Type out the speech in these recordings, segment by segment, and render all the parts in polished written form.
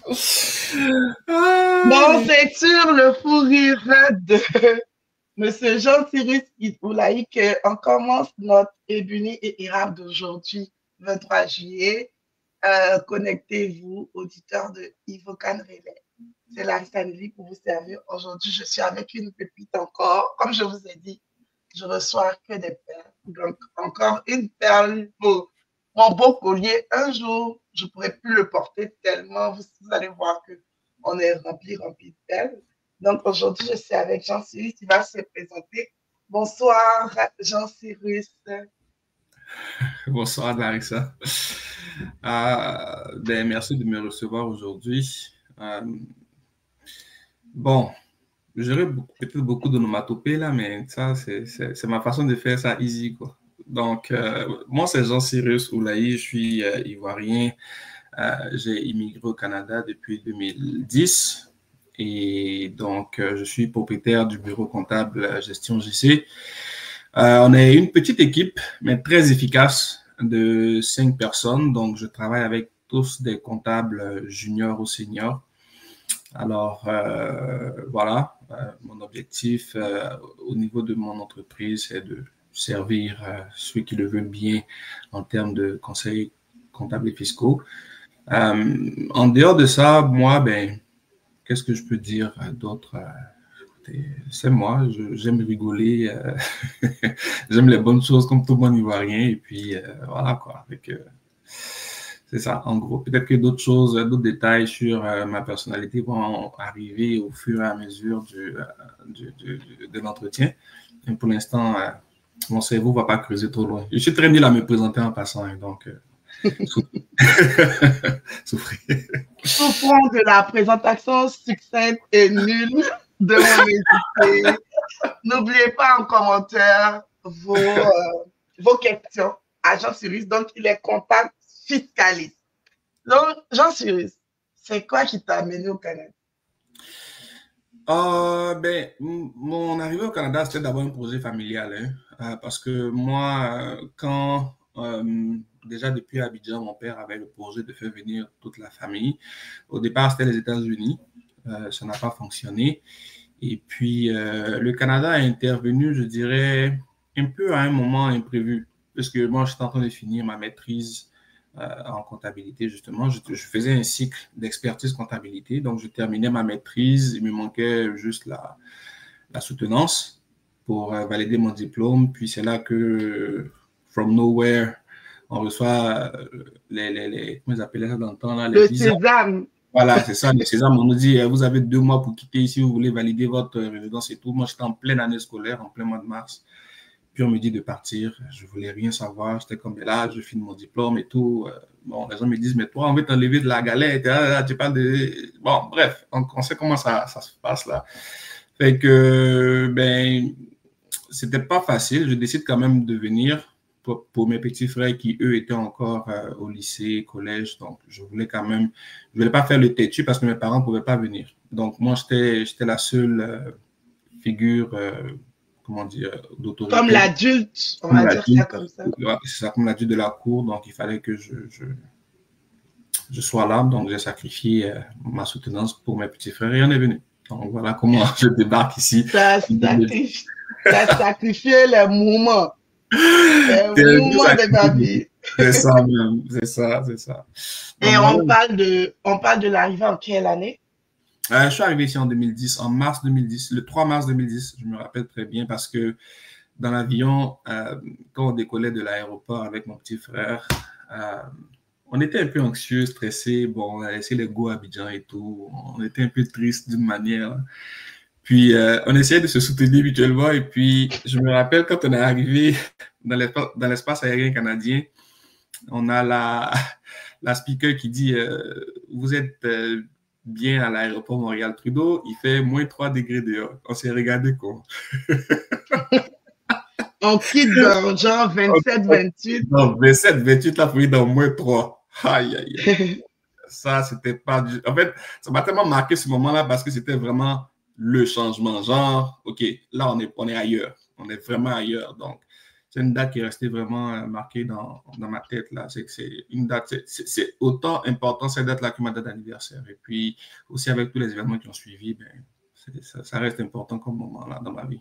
Bon, c'est sur le fou rire de Monsieur Jean-Cyrus Iboulaï qu'on commence notre ébuni et érable d'aujourd'hui, 23 juillet. Connectez-vous, auditeurs de Ivocan Relais. C'est Larissa Nelly pour vous servir. Aujourd'hui, je suis avec une pépite encore. Comme je vous ai dit, je reçois que des perles. Donc, encore une perle pour mon beau collier. Un jour, je ne pourrai plus le porter tellement vous allez voir que on est rempli de perles. Donc, aujourd'hui, je suis avec Jean-Cyrus. Il va se présenter. Bonsoir, Jean-Cyrus. Bonsoir, Larissa. Merci de me recevoir aujourd'hui. Bon, j'aurais peut-être beaucoup d'onomatopées là, mais ça, c'est ma façon de faire ça easy, quoi. Donc, moi, c'est Jean-Cyrus Oulaï, je suis ivoirien. J'ai immigré au Canada depuis 2010 et donc je suis propriétaire du bureau comptable Gestion JC. On est une petite équipe, mais très efficace, de 5 personnes. Donc, je travaille avec tous des comptables juniors ou seniors. Alors, voilà, mon objectif au niveau de mon entreprise, c'est de servir ceux qui le veulent bien en termes de conseils comptables et fiscaux. En dehors de ça, moi, qu'est-ce que je peux dire d'autre? C'est moi, j'aime rigoler, j'aime les bonnes choses comme tout bon Ivoirien, et puis voilà quoi. C'est ça, en gros. Peut-être que d'autres choses, d'autres détails sur ma personnalité vont arriver au fur et à mesure de l'entretien. Et pour l'instant, mon cerveau ne va pas creuser trop loin. Je suis très nul à me présenter en passant, donc souffrez. Souffrons de la présentation succincte et nulle de mon invité. N'oubliez pas en commentaire vos questions à Jean-Cyrus. Donc, il est comptable fiscaliste. Donc, Jean-Cyrus, c'est quoi qui t'a amené au Canada? Mon arrivée au Canada, c'était d'abord un projet familial. Parce que moi, déjà depuis Abidjan, mon père avait le projet de faire venir toute la famille. Au départ, c'était les États-Unis. Ça n'a pas fonctionné. Et puis, le Canada a intervenu, je dirais, un peu à un moment imprévu. Parce que moi, j'étais en train de finir ma maîtrise en comptabilité, justement. Je faisais un cycle d'expertise comptabilité. Donc, je terminais ma maîtrise. Il me manquait juste la soutenance pour valider mon diplôme. Puis, c'est là que, from nowhere, on reçoit comment ils appelaient ça dans le temps, là, les visas. Sésame. Voilà, c'est ça, le Sésame. On nous dit, vous avez 2 mois pour quitter ici, vous voulez valider votre résidence et tout. Moi, j'étais en pleine année scolaire, en plein mois de mars. Puis, on me dit de partir. Je voulais rien savoir. J'étais comme, là, je finis mon diplôme et tout. Bon, les gens me disent, mais toi, on veut t'enlever de la galette. Tu parles de... Bon, bref, on sait comment ça se passe là. Fait que, c'était pas facile. Je décide quand même de venir pour mes petits frères qui, eux, étaient encore au lycée, collège. Donc, je voulais pas faire le têtu parce que mes parents ne pouvaient pas venir. Donc, moi, j'étais la seule figure, comment dire, d'autorité. Comme l'adulte, on va dire ça comme ça. C'est ça, comme l'adulte de la cour. Donc, il fallait que je sois là. Donc, j'ai sacrifié ma soutenance pour mes petits frères et on est venu. Donc, voilà comment je débarque ici. Tu as sacrifié les moments. Les moments de ma vie. C'est ça même, c'est ça. Donc, et on parle de l'arrivée en quelle année? Je suis arrivé ici en 2010, en mars 2010, le 3 mars 2010, je me rappelle très bien parce que dans l'avion, quand on décollait de l'aéroport avec mon petit frère, on était un peu anxieux, stressé. Bon, on a laissé les go à Abidjan et tout. On était un peu triste d'une manière. Puis, on essayait de se soutenir mutuellement. Et puis, je me rappelle quand on est arrivé dans l'espace aérien canadien, on a la speaker qui dit vous êtes bien à l'aéroport Montréal-Trudeau, il fait moins 3 degrés dehors. On s'est regardé quoi. On quitte dans genre 27-28. Non, 27-28, là, il faut ir dans moins 3. Aïe, aïe, aïe. Ça, c'était pas du... En fait, ça m'a tellement marqué ce moment-là parce que c'était vraiment le changement. Genre, OK, là, on est ailleurs. On est vraiment ailleurs. Donc, c'est une date qui est restée vraiment marquée dans ma tête, là. C'est que c'est une date, c'est autant important cette date-là que ma date d'anniversaire. Et puis, aussi avec tous les événements qui ont suivi, ben, ça reste important comme moment, là, dans ma vie.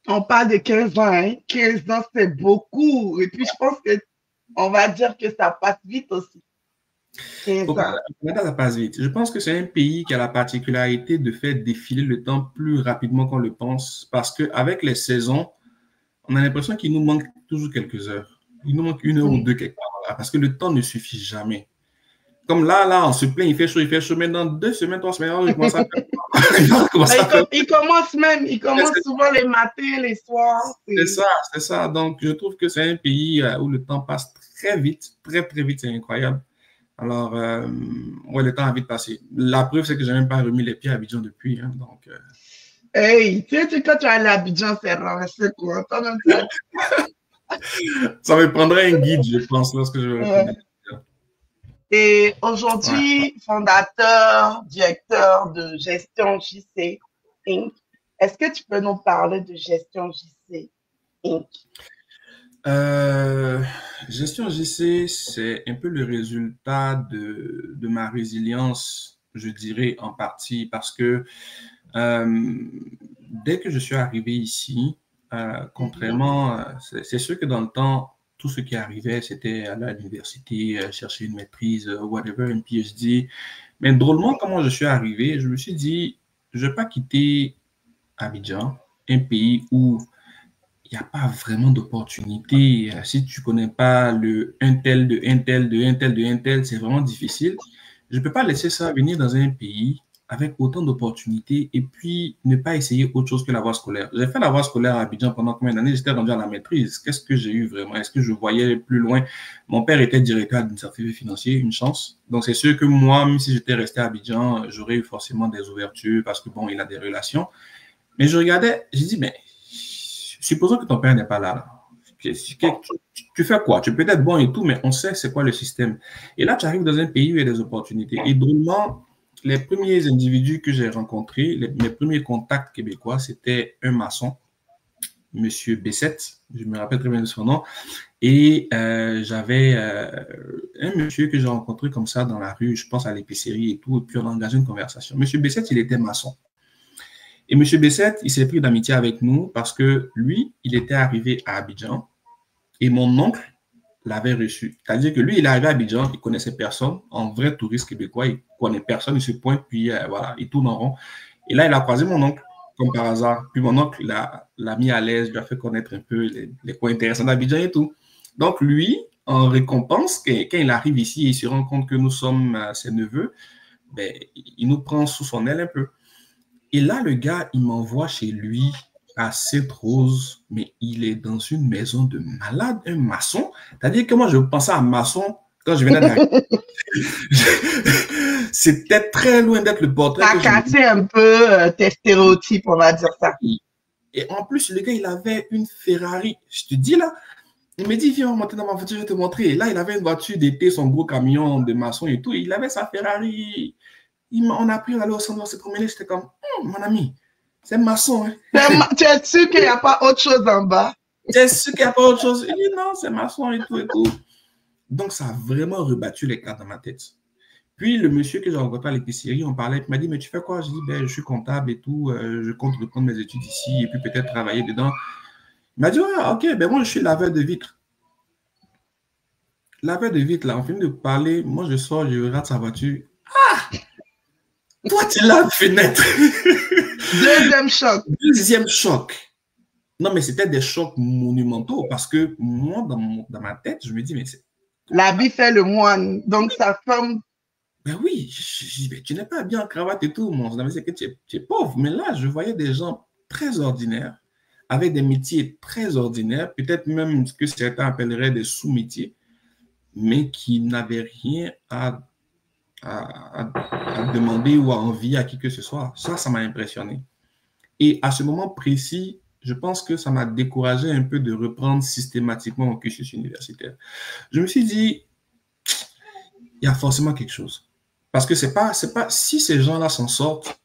On parle de 15 ans, hein? 15 ans, c'est beaucoup. Et puis, je pense que on va dire que ça passe vite aussi. 15 Au ans. Canada, ça passe vite. Je pense que c'est un pays qui a la particularité de faire défiler le temps plus rapidement qu'on le pense, parce qu'avec les saisons, on a l'impression qu'il nous manque toujours quelques heures. Il nous manque une heure ou deux quelque part, là, parce que le temps ne suffit jamais. Comme là, on se plaint, il fait chaud, mais dans 2 semaines, 3 semaines, il commence à faire. Il commence souvent les matins, les soirs. C'est ça. Donc, je trouve que c'est un pays où le temps passe très vite, très, très vite, c'est incroyable. Alors, ouais, le temps a vite passé. La preuve, c'est que je n'ai même pas remis les pieds à Abidjan depuis. Hein, donc, hey, tu sais, quand tu es allé à Abidjan, c'est renversé quoi. Toi-même, ça me prendrait un guide, je pense, lorsque je vais retourner. Et aujourd'hui, fondateur, directeur de Gestion JC Inc. Est-ce que tu peux nous parler de Gestion JC Inc? Gestion JC, c'est un peu le résultat de ma résilience, je dirais, en partie, parce que dès que je suis arrivé ici, contrairement, c'est sûr que dans le temps, tout ce qui arrivait, c'était aller à l'université, chercher une maîtrise, whatever, une PhD. Mais drôlement, comment je suis arrivé, je me suis dit, je ne vais pas quitter Abidjan, un pays où il n'y a pas vraiment d'opportunité. Si tu ne connais pas le un tel de un tel de un tel de un tel, c'est vraiment difficile. Je ne peux pas laisser ça venir dans un pays avec autant d'opportunités et puis ne pas essayer autre chose que la voie scolaire. J'ai fait la voie scolaire à Abidjan pendant combien d'années? J'étais rendu à la maîtrise. Qu'est-ce que j'ai eu vraiment? Est-ce que je voyais plus loin? Mon père était directeur administratif financier, une chance. Donc, c'est sûr que moi, même si j'étais resté à Abidjan, j'aurais eu forcément des ouvertures parce que, bon, il a des relations. Mais je regardais, j'ai dit, mais supposons que ton père n'est pas là. Tu fais quoi? Tu peux être bon et tout, mais on sait c'est quoi le système. Et là, tu arrives dans un pays où il y a des opportunités. Et drôlement, les premiers individus que j'ai rencontrés, mes premiers contacts québécois, c'était un maçon, Monsieur Bessette, je me rappelle très bien de son nom, et j'avais un monsieur que j'ai rencontré comme ça dans la rue, je pense à l'épicerie et tout, et puis on a engagé une conversation. Monsieur Bessette, il était maçon. Et Monsieur Bessette, il s'est pris d'amitié avec nous parce que lui, il était arrivé à Abidjan et mon oncle l'avait reçu. C'est-à-dire que lui, il est arrivé à Abidjan, il connaissait personne, en vrai touriste québécois, il connaît personne, il se pointe, puis voilà, il tourne en rond. Et là, il a croisé mon oncle, comme par hasard. Puis mon oncle l'a mis à l'aise, lui a fait connaître un peu les coins intéressants d'Abidjan et tout. Donc lui, en récompense, quand il arrive ici et il se rend compte que nous sommes ses neveux, ben, il nous prend sous son aile un peu. Et là, le gars, il m'envoie chez lui à Sainte-Rose, mais il est dans une maison de malade, un maçon. C'est-à-dire que moi, je pensais à maçon quand je venais d'arriver. C'était très loin d'être le portrait. Ça a cassé un peu tes stéréotypes, on va dire ça. Et en plus, le gars, il avait une Ferrari. Je te dis là, il me dit, viens, on va monter dans ma voiture, je vais te montrer. Et là, il avait une voiture d'été, son gros camion de maçon et tout. Et il avait sa Ferrari. On a pris, on allait au centre, on s'est promené. J'étais comme, mon ami, c'est maçon. Hein. Tu es sûr qu'il n'y a pas autre chose en bas? Tu es sûr qu'il n'y a pas autre chose? Il dit, non, c'est maçon et tout et tout. Donc, ça a vraiment rebattu les cartes dans ma tête. Puis, le monsieur que j'ai rencontré à l'épicerie, on parlait, il m'a dit, mais tu fais quoi? Je dis, ben, je suis comptable et tout, je compte reprendre mes études ici et puis peut-être travailler dedans. Il m'a dit, ah, ok, ben moi, je suis laveur de vitres. Laveur de vitres, là, on finit de parler, moi, je sors, je regarde sa voiture. Ah! Toi, tu laves fenêtre. Deuxième choc. Deuxième choc. Non, mais c'était des chocs monumentaux parce que moi, dans ma tête, je me dis, mais c'est... La vie fait le moine. Donc, sa femme... Ben oui, je dis, tu n'es pas bien en cravate et tout, mon ami, c'est que tu es pauvre. Mais là, je voyais des gens très ordinaires, avec des métiers très ordinaires, peut-être même ce que certains appelleraient des sous-métiers, mais qui n'avaient rien à demander ou à envier à qui que ce soit. Ça m'a impressionné. Et à ce moment précis, je pense que ça m'a découragé un peu de reprendre systématiquement mon cursus universitaire. Je me suis dit, il y a forcément quelque chose. Parce que c'est pas, si ces gens-là s'en sortent,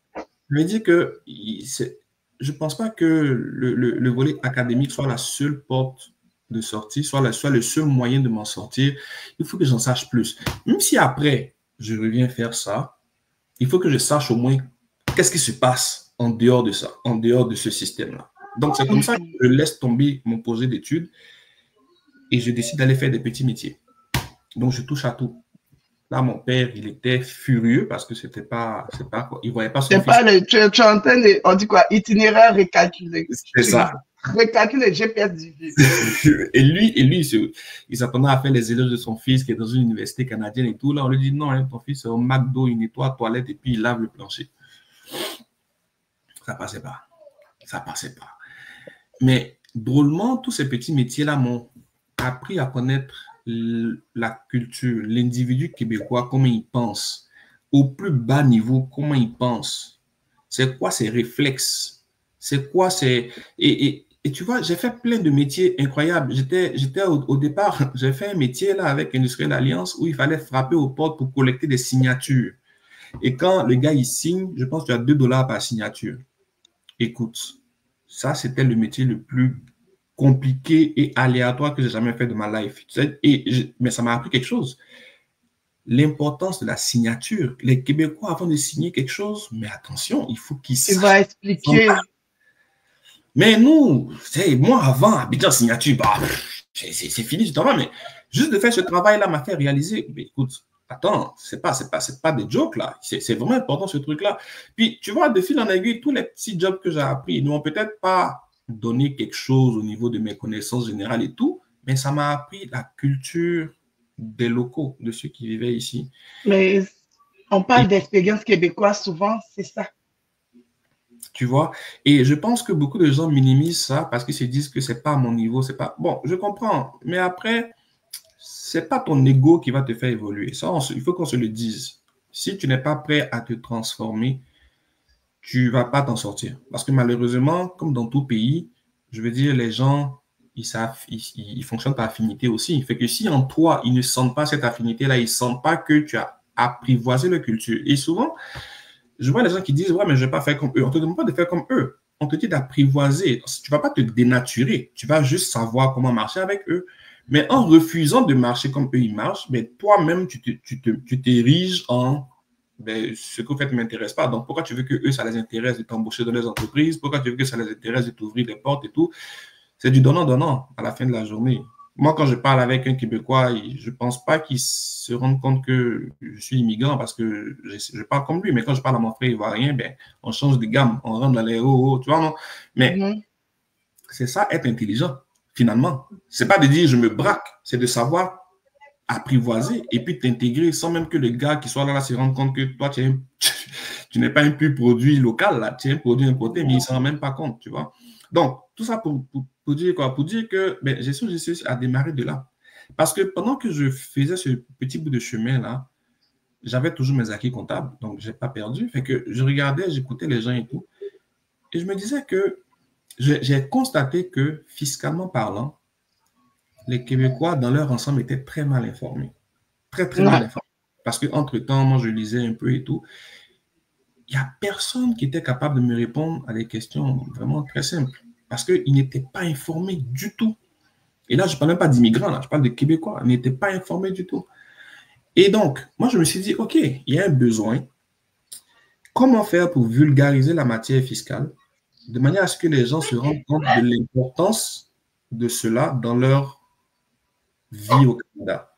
je veux dire que je ne pense pas que le volet académique soit la seule porte de sortie, soit le seul moyen de m'en sortir, il faut que j'en sache plus. Même si après, je reviens faire ça, il faut que je sache au moins qu'est-ce qui se passe en dehors de ça, en dehors de ce système-là. Donc, c'est comme ça que je laisse tomber mon projet d'études et je décide d'aller faire des petits métiers. Donc, je touche à tout. Là, mon père, il était furieux parce que c'était pas, c'est pas quoi. Il voyait pas son fils. Tu es en train de, on dit quoi, itinéraire récalculé. C'est ça. Récalculé, j'ai perdu. Et lui, il s'attendait à faire les éloges de son fils qui est dans une université canadienne et tout. Là, on lui dit non, hein, ton fils est au McDo, il nettoie la toilette et puis il lave le plancher. Ça passait pas. Ça passait pas. Mais drôlement, tous ces petits métiers-là m'ont appris à connaître la culture, l'individu québécois, comment il pense, au plus bas niveau, comment il pense, c'est quoi ses réflexes, c'est quoi ses... Et tu vois, j'ai fait plein de métiers incroyables. J'étais au départ, j'ai fait un métier là avec Industriel Alliance où il fallait frapper aux portes pour collecter des signatures. Et quand le gars il signe, je pense que tu as $2 par signature. Écoute, ça c'était le métier le plus compliqué et aléatoire que j'ai jamais fait de ma life. Mais ça m'a appris quelque chose. L'importance de la signature. Les Québécois, avant de signer quelque chose, mais attention, il faut qu'ils sachent. Il va expliquer. Mais nous, moi avant, Abidjan signature, bah, c'est fini du temps, mais juste de faire ce travail-là m'a fait réaliser, mais écoute, attends, c'est pas des jokes là, c'est vraiment important ce truc-là. Puis tu vois, de fil en aiguille, tous les petits jobs que j'ai appris ne m'ont peut-être pas donné quelque chose au niveau de mes connaissances générales et tout, mais ça m'a appris la culture des locaux, de ceux qui vivaient ici. Mais on parle d'expérience québécoise souvent, c'est ça. Tu vois, et je pense que beaucoup de gens minimisent ça parce qu'ils se disent que c'est pas à mon niveau, c'est pas... Bon, je comprends, mais après, c'est pas ton ego qui va te faire évoluer. Ça, il faut qu'on se le dise. Si tu n'es pas prêt à te transformer, tu vas pas t'en sortir. Parce que malheureusement, comme dans tout pays, je veux dire, les gens, ils fonctionnent par affinité aussi. Fait que si en toi, ils ne sentent pas cette affinité-là, ils ne sentent pas que tu as apprivoisé leur culture. Et souvent, je vois les gens qui disent, ouais, mais je ne vais pas faire comme eux. On ne te demande pas de faire comme eux. On te dit d'apprivoiser. Tu ne vas pas te dénaturer. Tu vas juste savoir comment marcher avec eux. Mais en refusant de marcher comme eux, ils marchent, mais toi-même, tu t'ériges en ce que vous faites ne m'intéresse pas. Donc, pourquoi tu veux que eux, ça les intéresse de t'embaucher dans les entreprises? Pourquoi tu veux que ça les intéresse de t'ouvrir des portes et tout? C'est du donnant-donnant à la fin de la journée. Moi, quand je parle avec un Québécois, je ne pense pas qu'il se rende compte que je suis immigrant parce que je parle comme lui. Mais quand je parle à mon frère ivoirien, on change de gamme, on rentre dans les hauts, tu vois, non? Mais c'est ça, être intelligent, finalement. Ce n'est pas de dire je me braque, c'est de savoir apprivoiser et puis t'intégrer sans même que le gars qui soit là se rende compte que toi, tu n'es pas un pur produit local, là, tu es un produit importé, mais il ne s'en rend même pas compte, tu vois. Donc, tout ça pour dire quoi? Pour dire que gestion a démarré de là. Parce que pendant que je faisais ce petit bout de chemin-là, j'avais toujours mes acquis comptables, donc je n'ai pas perdu. Fait que je regardais, j'écoutais les gens et tout. Et je me disais que j'ai constaté que, fiscalement parlant, les Québécois, dans leur ensemble, étaient très mal informés. Très, très mal informés. Parce qu'entre-temps, moi, je lisais un peu et tout. Il n'y a personne qui était capable de me répondre à des questions vraiment très simples. Parce qu'ils n'étaient pas informés du tout. Et là, je ne parle même pas d'immigrants, là, je parle de Québécois. Ils n'étaient pas informés du tout. Et donc, moi, je me suis dit, OK, il y a un besoin. Comment faire pour vulgariser la matière fiscale de manière à ce que les gens se rendent compte de l'importance de cela dans leur vie au Canada.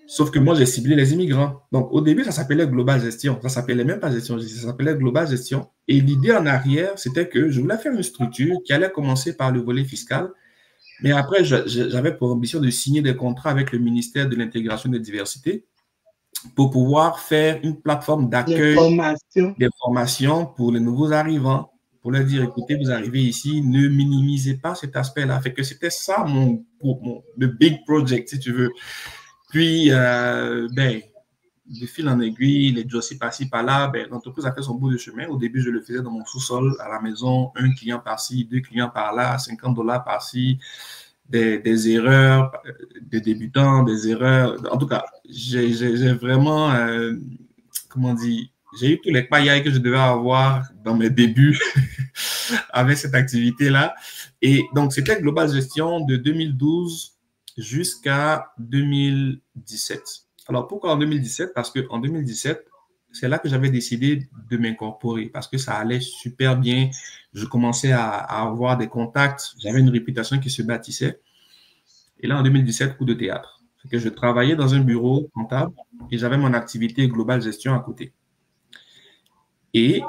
Sauf que moi, j'ai ciblé les immigrants. Donc, au début, ça s'appelait Global Gestion. Ça s'appelait même pas Gestion, ça s'appelait Global Gestion. Et l'idée en arrière, c'était que je voulais faire une structure qui allait commencer par le volet fiscal. Mais après, j'avais pour ambition de signer des contrats avec le ministère de l'Intégration et de la Diversité pour pouvoir faire une plateforme d'accueil des formations pour les nouveaux arrivants, pour leur dire, écoutez, vous arrivez ici, ne minimisez pas cet aspect-là. Fait que c'était ça le big project, si tu veux. Puis, de fil en aiguille, les dossiers par-ci, par-là, l'entreprise a fait son bout de chemin. Au début, je le faisais dans mon sous-sol, à la maison, un client par-ci, 2 clients par-là, $50 par-ci, des erreurs, des débutants, des erreurs. En tout cas, j'ai vraiment, comment dire, j'ai eu tous les paillailles que je devais avoir dans mes débuts. avec cette activité-là. Et donc, c'était Global Gestion de 2012 jusqu'à 2017. Alors, pourquoi en 2017? Parce qu'en 2017, c'est là que j'avais décidé de m'incorporer parce que ça allait super bien. Je commençais à avoir des contacts. J'avais une réputation qui se bâtissait. Et là, en 2017, coup de théâtre. C'est que je travaillais dans un bureau comptable et j'avais mon activité Global Gestion à côté. Et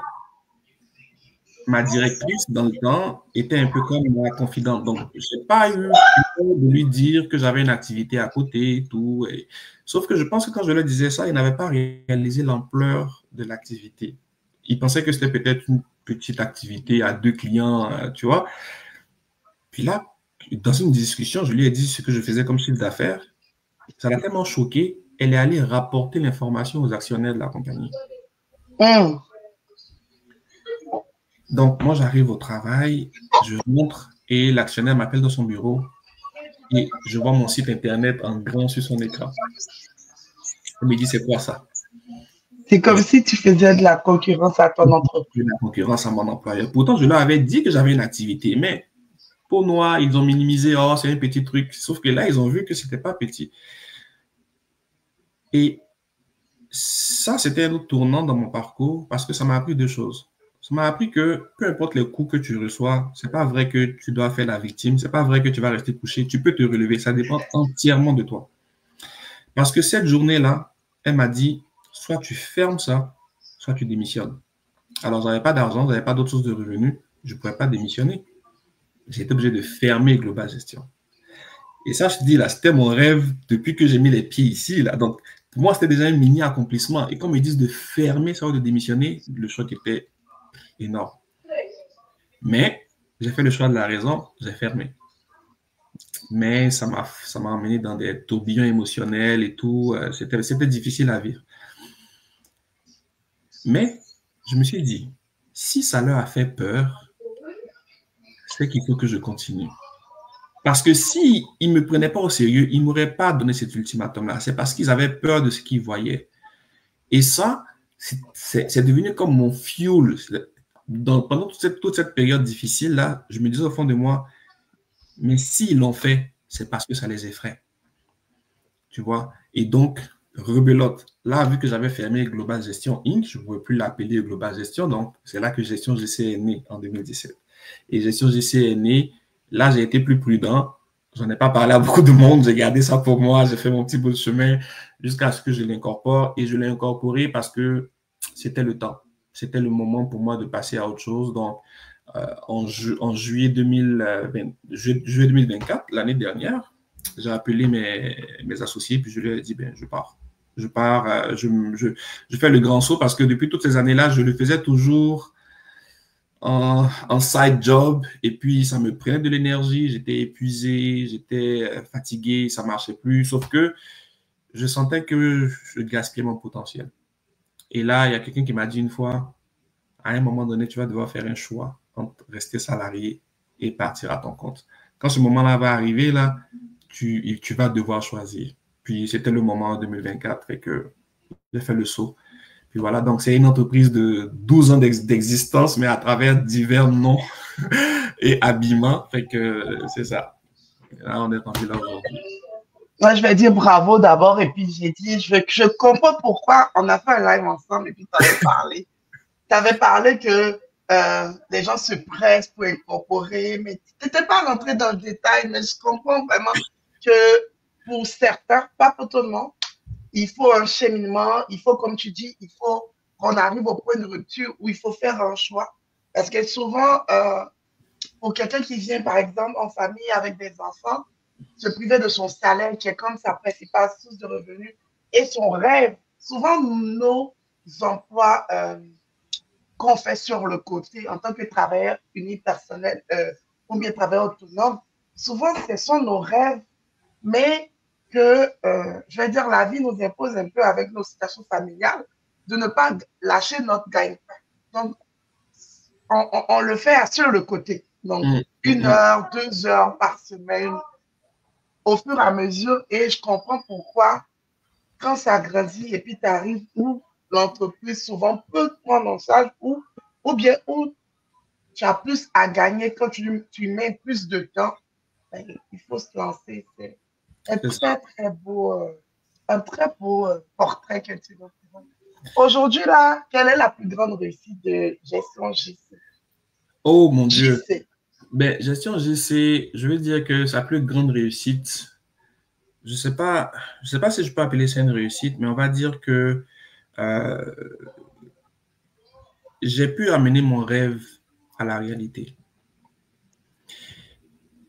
ma directrice, dans le temps, était un peu comme ma confidente. Donc, je n'ai pas eu peur de lui dire que j'avais une activité à côté et tout. Sauf que je pense que quand je lui disais ça, il n'avait pas réalisé l'ampleur de l'activité. Il pensait que c'était peut-être une petite activité à 2 clients, tu vois. Puis là, dans une discussion, je lui ai dit ce que je faisais comme chiffre d'affaires. Ça l'a tellement choqué, elle est allée rapporter l'information aux actionnaires de la compagnie. Mm. Donc, moi, j'arrive au travail, je rentre et l'actionnaire m'appelle dans son bureau et je vois mon site Internet en grand sur son écran. Il me dit, c'est quoi ça? C'est comme si tu faisais de la concurrence à ton entreprise. La concurrence à mon employeur. Pourtant, je leur avais dit que j'avais une activité, mais pour moi, ils ont minimisé, oh, c'est un petit truc. Sauf que là, ils ont vu que c'était pas petit. Et ça, c'était un autre tournant dans mon parcours parce que ça m'a appris 2 choses. Ça m'a appris que peu importe les coups que tu reçois, c'est pas vrai que tu dois faire la victime, c'est pas vrai que tu vas rester couché, tu peux te relever, ça dépend entièrement de toi. Parce que cette journée-là, elle m'a dit, soit tu fermes ça, soit tu démissionnes. Alors, j'avais pas d'argent, j'avais pas d'autres sources de revenus, je ne pouvais pas démissionner. J'ai été obligé de fermer Global Gestion. Et ça, je te dis, là, c'était mon rêve depuis que j'ai mis les pieds ici, là. Donc, pour moi, c'était déjà un mini accomplissement. Et comme ils disent de fermer, ça ou de démissionner, le choc était énorme. Mais j'ai fait le choix de la raison, j'ai fermé. Mais ça m'a emmené dans des tourbillons émotionnels et tout. C'était difficile à vivre. Mais je me suis dit, si ça leur a fait peur, c'est qu'il faut que je continue. Parce que s'ils ne me prenaient pas au sérieux, ils ne m'auraient pas donné cet ultimatum-là. C'est parce qu'ils avaient peur de ce qu'ils voyaient. Et ça, c'est devenu comme mon fuel. Pendant toute cette période difficile-là, je me disais au fond de moi, mais s'ils l'ont fait, c'est parce que ça les effraie. Tu vois? Et donc, rebelote. Là, vu que j'avais fermé Global Gestion Inc., je ne pouvais plus l'appeler Global Gestion. Donc, c'est là que Gestion GC est née en 2017. Et Gestion GC est née. Là, j'ai été plus prudent. J'en ai pas parlé à beaucoup de monde. J'ai gardé ça pour moi. J'ai fait mon petit bout de chemin jusqu'à ce que je l'incorpore. Et je l'ai incorporé parce que c'était le temps. C'était le moment pour moi de passer à autre chose. Donc, en juillet 2024, l'année dernière, j'ai appelé mes associés puis je leur ai dit, ben, je pars. Je fais le grand saut parce que depuis toutes ces années-là, je le faisais toujours en side job et puis ça me prenait de l'énergie, j'étais épuisé, j'étais fatigué, ça marchait plus, sauf que je sentais que je gaspillais mon potentiel. Et là, il y a quelqu'un qui m'a dit une fois, à un moment donné, tu vas devoir faire un choix entre rester salarié et partir à ton compte. Quand ce moment-là va arriver, là, tu vas devoir choisir. Puis c'était le moment en 2024 et que j'ai fait le saut. Puis voilà, donc c'est une entreprise de 12 ans d'existence, mais à travers divers noms et habillements. Fait que c'est ça. Là, on est rendu là aujourd'hui. Moi, je vais dire bravo d'abord, et puis j'ai dit, je comprends pourquoi on a fait un live ensemble, et puis tu avais parlé. Tu avais parlé que les gens se pressent pour incorporer, mais tu n'étais pas rentré dans le détail, mais je comprends vraiment que pour certains, pas pour tout le monde, il faut un cheminement, il faut, comme tu dis, il faut qu'on arrive au point de rupture où il faut faire un choix. Parce que souvent, pour quelqu'un qui vient, par exemple, en famille avec des enfants, se priver de son salaire qui est comme sa principale source de revenus et son rêve, souvent nos emplois qu'on fait sur le côté en tant que travailleur unipersonnel ou bien travailleur autonome, souvent ce sont nos rêves, mais que, je vais dire, la vie nous impose un peu avec nos situations familiales de ne pas lâcher notre gagne-pain. Donc, on le fait sur le côté. Donc, 1 heure, 2 heures par semaine, au fur et à mesure. Et je comprends pourquoi, quand ça grandit et puis tu arrives où l'entreprise souvent peut te prendre en charge ou bien où tu as plus à gagner quand tu mets plus de temps. Ben, il faut se lancer. C'est un C'est ça. très beau, un très beau portrait que tu nous présentes. Aujourd'hui, là, quelle est la plus grande réussite de gestion JC? Oh mon Dieu. JC. Ben, gestion GC, je veux dire que sa plus grande réussite, je sais pas si je peux appeler ça une réussite, mais on va dire que euh, j'ai pu amener mon rêve à la réalité.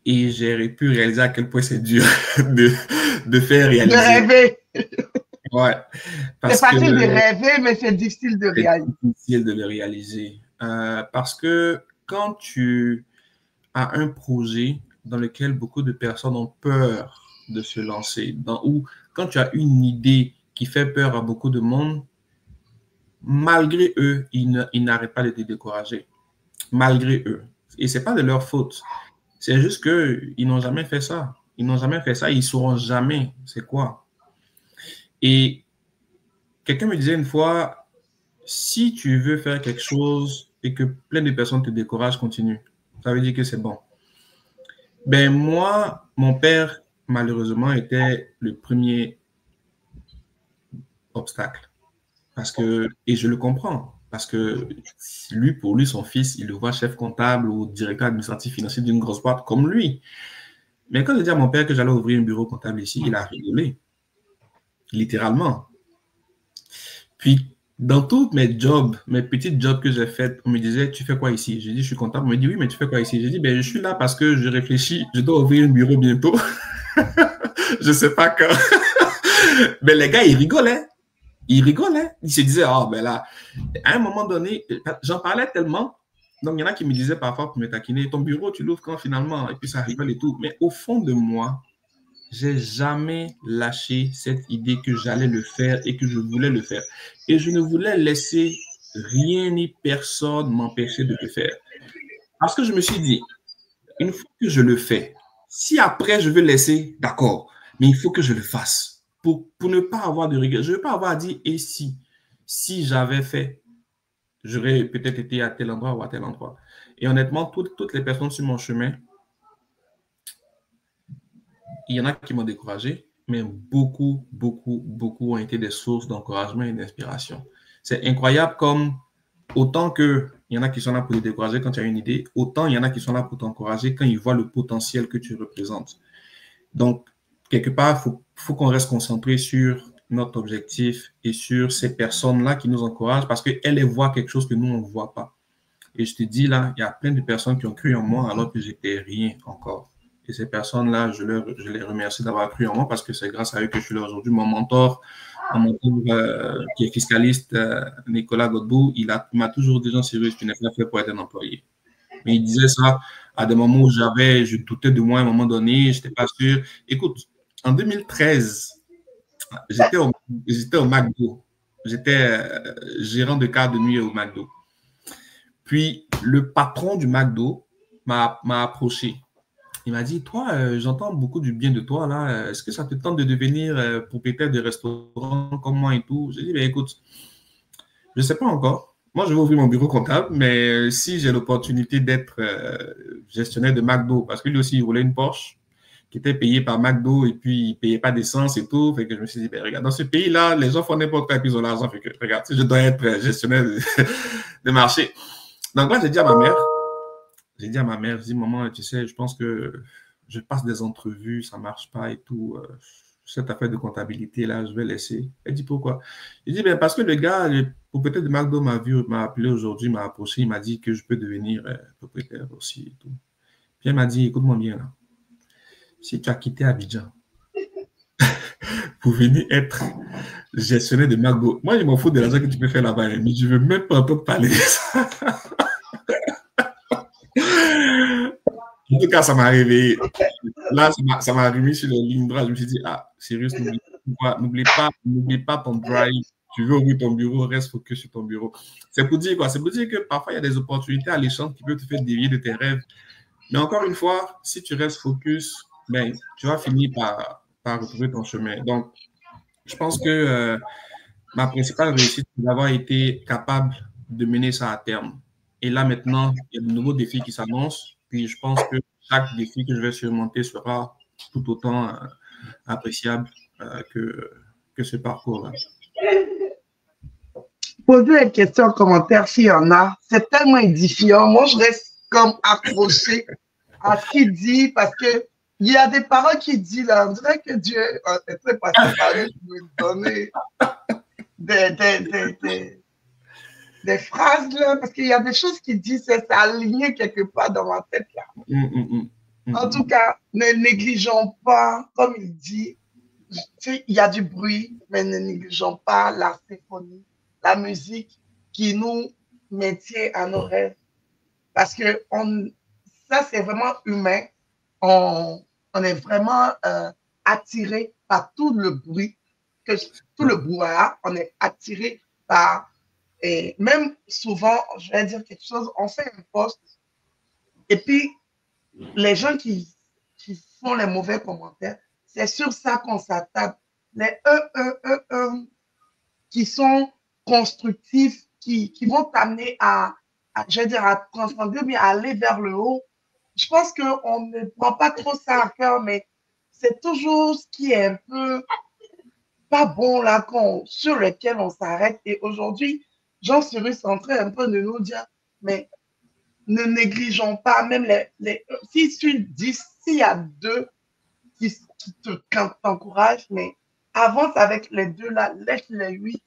Et j'ai pu réaliser à quel point c'est dur de faire De réaliser. rêver. Ouais, C'est parce que facile de rêver, mais c'est difficile de c'est réaliser. difficile de le réaliser. Parce que quand tu as un projet dans lequel beaucoup de personnes ont peur de se lancer, ou quand tu as une idée qui fait peur à beaucoup de monde, malgré eux, ils n'arrêtent pas de te décourager. Malgré eux. Et ce n'est pas de leur faute. C'est juste qu'ils n'ont jamais fait ça. Ils n'ont jamais fait ça. Ils ne sauront jamais c'est quoi. Et quelqu'un me disait une fois, si tu veux faire quelque chose et que plein de personnes te découragent, continue. Ça veut dire que c'est bon. Ben moi, mon père, malheureusement, était le premier obstacle. Et je le comprends. Parce que lui, pour lui, son fils, il le voit chef comptable ou directeur administratif financier d'une grosse boîte comme lui. Mais quand j'ai dit à mon père que j'allais ouvrir un bureau comptable ici, il a rigolé. Littéralement. Puis, dans tous mes jobs, mes petits jobs que j'ai faits, on me disait, tu fais quoi ici? J'ai dit, je suis comptable. On me dit, oui, mais tu fais quoi ici? J'ai dit, ben, je suis là parce que je réfléchis, je dois ouvrir un bureau bientôt. Je ne sais pas quand. Mais les gars, ils rigolaient. Ils rigolaient. Ils se disaient, ah, ben là, à un moment donné, j'en parlais tellement. Donc, il y en a qui me disaient parfois pour me taquiner, ton bureau, tu l'ouvres quand finalement? Et puis, ça rigole et tout. Mais au fond de moi, j'ai jamais lâché cette idée que j'allais le faire et que je voulais le faire. Et je ne voulais laisser rien ni personne m'empêcher de le faire. Parce que je me suis dit, une fois que je le fais, si après je veux laisser, d'accord, mais il faut que je le fasse pour ne pas avoir de regrets. Je ne veux pas avoir à dire, et si j'avais fait, j'aurais peut-être été à tel endroit ou à tel endroit. Et honnêtement, toutes les personnes sur mon chemin, il y en a qui m'ont découragé, mais beaucoup, beaucoup, beaucoup ont été des sources d'encouragement et d'inspiration. C'est incroyable comme autant qu'il y en a qui sont là pour te décourager quand tu as une idée, autant il y en a qui sont là pour t'encourager quand ils voient le potentiel que tu représentes. Donc, quelque part, il faut qu'on reste concentré sur notre objectif et sur ces personnes-là qui nous encouragent parce qu'elles voient quelque chose que nous, on ne voit pas. Et je te dis, là, il y a plein de personnes qui ont cru en moi alors que j'étais rien encore. Et ces personnes-là, je les remercie d'avoir cru en moi parce que c'est grâce à eux que je suis là aujourd'hui. Mon mentor qui est fiscaliste, Nicolas Godbout, il m'a toujours dit, Jean Cyrus, tu n'es pas fait pour être un employé. Mais il disait ça à des moments où je doutais de moi à un moment donné, je n'étais pas sûr. Écoute, en 2013, j'étais au McDo. J'étais gérant de quart de nuit au McDo. Puis, le patron du McDo m'a approché. Il m'a dit, toi, j'entends beaucoup du bien de toi, là. Est-ce que ça te tente de devenir propriétaire de restaurant comme moi et tout? J'ai dit, ben, écoute, je ne sais pas encore. Moi, je vais ouvrir mon bureau comptable, mais si j'ai l'opportunité d'être gestionnaire de McDo, parce que lui aussi, il roulait une Porsche qui était payée par McDo et puis il ne payait pas d'essence et tout. Fait que je me suis dit, ben, regarde, dans ce pays-là, les gens font n'importe quoi et puis ils ont l'argent. Fait que, regarde, si je dois être gestionnaire de marché. Donc là, j'ai dit à ma mère, je dis, maman, tu sais, je pense que je passe des entrevues, ça ne marche pas et tout. Cette affaire de comptabilité, là, je vais laisser. Elle dit, pourquoi? Je dis, ben, parce que le gars, peut-être de McDo m'a appelé aujourd'hui, m'a approché, il m'a dit que je peux devenir propriétaire aussi et tout. Puis elle m'a dit, écoute-moi bien, là. Si tu as quitté Abidjan pour venir être gestionnaire de McDo, moi, je m'en fous de l'argent que tu peux faire là-bas, mais je ne veux même pas entendre parler de ça. En tout cas, ça m'a réveillé. Là, ça m'a remis sur les lignes droites. Je me suis dit, ah, sérieux, n'oublie pas ton drive. Tu veux ouvrir ton bureau, reste focus sur ton bureau. C'est pour dire quoi? C'est pour dire que parfois, il y a des opportunités alléchantes qui peuvent te faire dévier de tes rêves. Mais encore une fois, si tu restes focus, ben, tu vas finir par retrouver ton chemin. Donc, je pense que ma principale réussite, c'est d'avoir été capable de mener ça à terme. Et là, maintenant, il y a de nouveaux défis qui s'annoncent. Puis je pense que chaque défi que je vais surmonter sera tout autant appréciable que ce parcours-là. Posez les questions en commentaire s'il y en a. C'est tellement édifiant. Moi, je reste comme accrochée à ce qu'il dit parce que il y a des paroles qu'il dit là. On dirait que Dieu est très passé par lui pour nous donner des phrases là. Parce qu'il y a des choses qu'il dit, c'est aligné quelque part dans ma tête là. En tout cas, ne négligeons pas, comme il dit, il y a du bruit, mais ne négligeons pas la symphonie, la musique qui nous maintient à nos rêves. Parce que ça, c'est vraiment humain. On est vraiment attiré par tout le bruit, tout le brouhaha. On est attiré par, et même souvent, je vais dire quelque chose, on fait un post et puis les gens qui font les mauvais commentaires, c'est sur ça qu'on s'attaque. Les qui sont constructifs, qui vont t'amener je vais dire, à transcender, mais à aller vers le haut. Je pense qu'on ne prend pas trop ça à cœur, mais c'est toujours ce qui est un peu pas bon là, sur lequel on s'arrête. Et aujourd'hui, Jean-Cyrus est en train un peu de nous dire, mais ne négligeons pas, même si tu dis, s'il y a deux qui t'encouragent, mais avance avec les deux là, laisse les 8.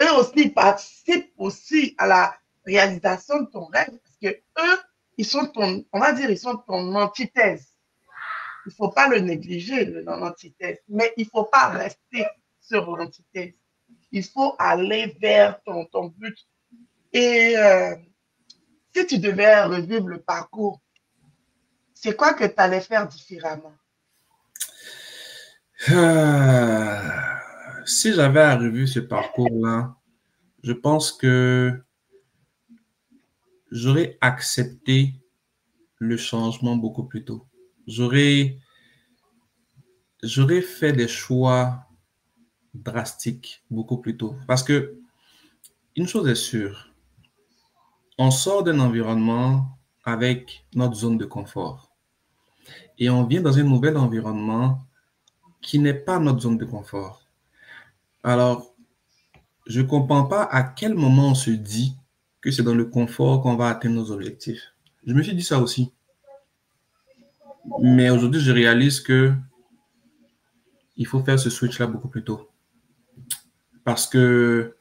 Eux aussi participent aussi à la réalisation de ton rêve, parce que eux, ils sont on va dire, ils sont ton antithèse. Il ne faut pas le négliger, l'antithèse, mais il ne faut pas rester sur l'antithèse. Il faut aller vers ton but. Et si tu devais revivre le parcours, c'est quoi que tu allais faire différemment? Si j'avais à revivre ce parcours-là, je pense que j'aurais accepté le changement beaucoup plus tôt. J'aurais fait des choix drastiques beaucoup plus tôt. Parce que une chose est sûre, on sort d'un environnement avec notre zone de confort. Et on vient dans un nouvel environnement qui n'est pas notre zone de confort. Alors, je ne comprends pas à quel moment on se dit que c'est dans le confort qu'on va atteindre nos objectifs. Je me suis dit ça aussi. Mais aujourd'hui, je réalise que il faut faire ce switch-là beaucoup plus tôt. Parce que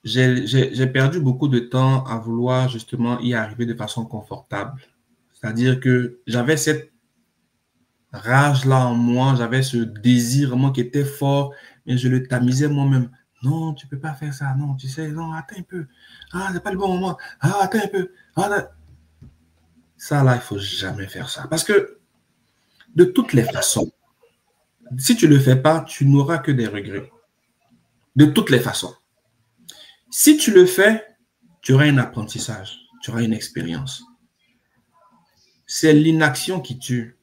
j'ai perdu beaucoup de temps à vouloir justement y arriver de façon confortable. C'est-à-dire que j'avais cette rage-là en moi, j'avais ce désir en moi qui était fort, mais je le tamisais moi-même. Non, tu ne peux pas faire ça. Non, tu sais, non, attends un peu. Ah, c'est pas le bon moment. Ah, attends un peu. Ah, ça, là, il ne faut jamais faire ça. Parce que de toutes les façons, si tu ne le fais pas, tu n'auras que des regrets. De toutes les façons. Si tu le fais, tu auras un apprentissage, tu auras une expérience. C'est l'inaction qui tue.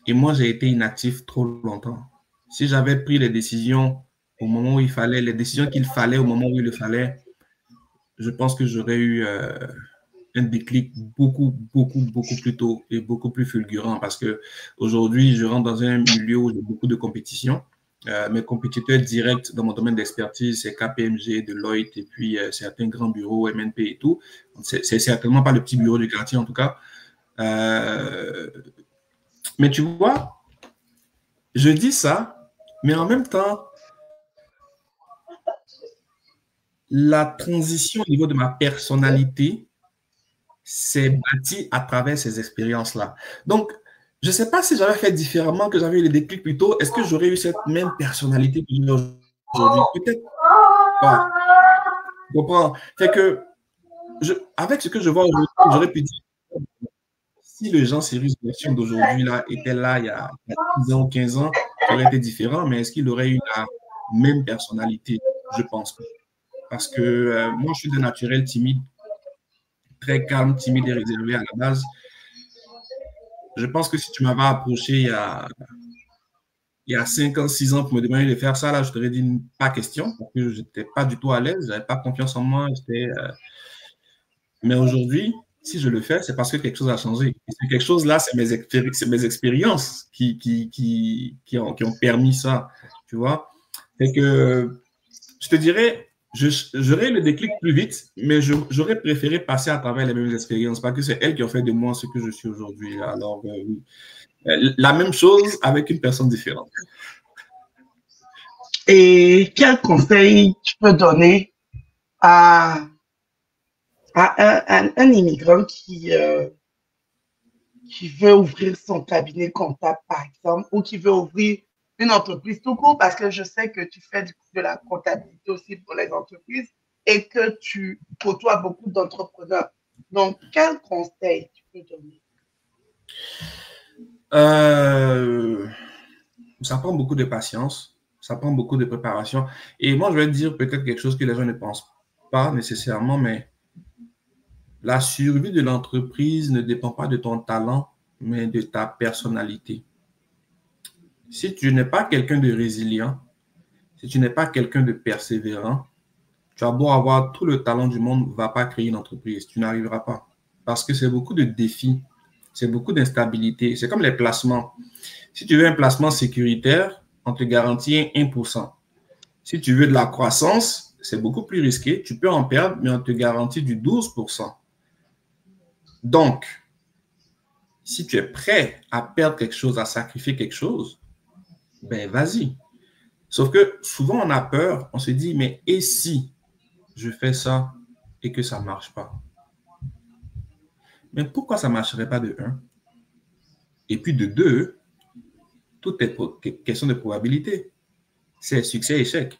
Et moi, j'ai été inactif trop longtemps. Si j'avais pris les décisions au moment où il fallait, les décisions qu'il fallait au moment où il le fallait, je pense que j'aurais eu un déclic beaucoup plus tôt et beaucoup plus fulgurant parce que aujourd'hui, je rentre dans un milieu où j'ai beaucoup de compétition. Mes compétiteurs directs dans mon domaine d'expertise, c'est KPMG, Deloitte et puis certains grands bureaux, MNP et tout. C'est certainement pas le petit bureau du quartier en tout cas. Mais tu vois, je dis ça, mais en même temps, la transition au niveau de ma personnalité s'est bâtie à travers ces expériences-là. Donc, je ne sais pas si j'avais fait différemment, que j'avais eu les déclics plus tôt, est-ce que j'aurais eu cette même personnalité que j'ai aujourd'hui? Peut-être pas. Tu comprends? Fait que, avec ce que je vois aujourd'hui, j'aurais pu dire, si le Jean-Cyrus version d'aujourd'hui là était là il y a 10 ans ou 15 ans, ça aurait été différent, mais est-ce qu'il aurait eu la même personnalité? Je pense pas. Parce que moi, je suis de naturel timide, très calme, timide et réservé à la base. Je pense que si tu m'avais approché il y a 5 ans, 6 ans pour me demander de faire ça, là, je t'aurais dit pas question, parce que je n'étais pas du tout à l'aise, je n'avais pas confiance en moi, Mais aujourd'hui, si je le fais, c'est parce que quelque chose a changé. Et ce quelque chose-là, c'est mes expériences qui ont permis ça, tu vois. Fait que je te dirais, j'aurais le déclic plus vite, mais j'aurais préféré passer à travers les mêmes expériences parce que c'est elles qui ont fait de moi ce que je suis aujourd'hui. Alors, oui. La même chose avec une personne différente. Et quel conseil tu peux donner à, un immigrant qui veut ouvrir son cabinet comptable, par exemple, ou qui veut ouvrir une entreprise tout court, parce que je sais que tu fais de la comptabilité aussi pour les entreprises et que tu côtoies beaucoup d'entrepreneurs. Donc, quel conseil tu peux donner? Ça prend beaucoup de patience, ça prend beaucoup de préparation. Et moi, je vais te dire peut-être quelque chose que les gens ne pensent pas nécessairement, mais la survie de l'entreprise ne dépend pas de ton talent, mais de ta personnalité. Si tu n'es pas quelqu'un de résilient, si tu n'es pas quelqu'un de persévérant, tu as beau avoir tout le talent du monde, ne va pas créer une entreprise. Tu n'arriveras pas. Parce que c'est beaucoup de défis, c'est beaucoup d'instabilité. C'est comme les placements. Si tu veux un placement sécuritaire, on te garantit 1%. Si tu veux de la croissance, c'est beaucoup plus risqué. Tu peux en perdre, mais on te garantit du 12%. Donc, si tu es prêt à perdre quelque chose, à sacrifier quelque chose, ben vas-y. Sauf que souvent, on a peur. On se dit, mais et si je fais ça et que ça ne marche pas? Mais pourquoi ça ne marcherait pas de 1? Et puis de 2, tout est question de probabilité. C'est succès-échec.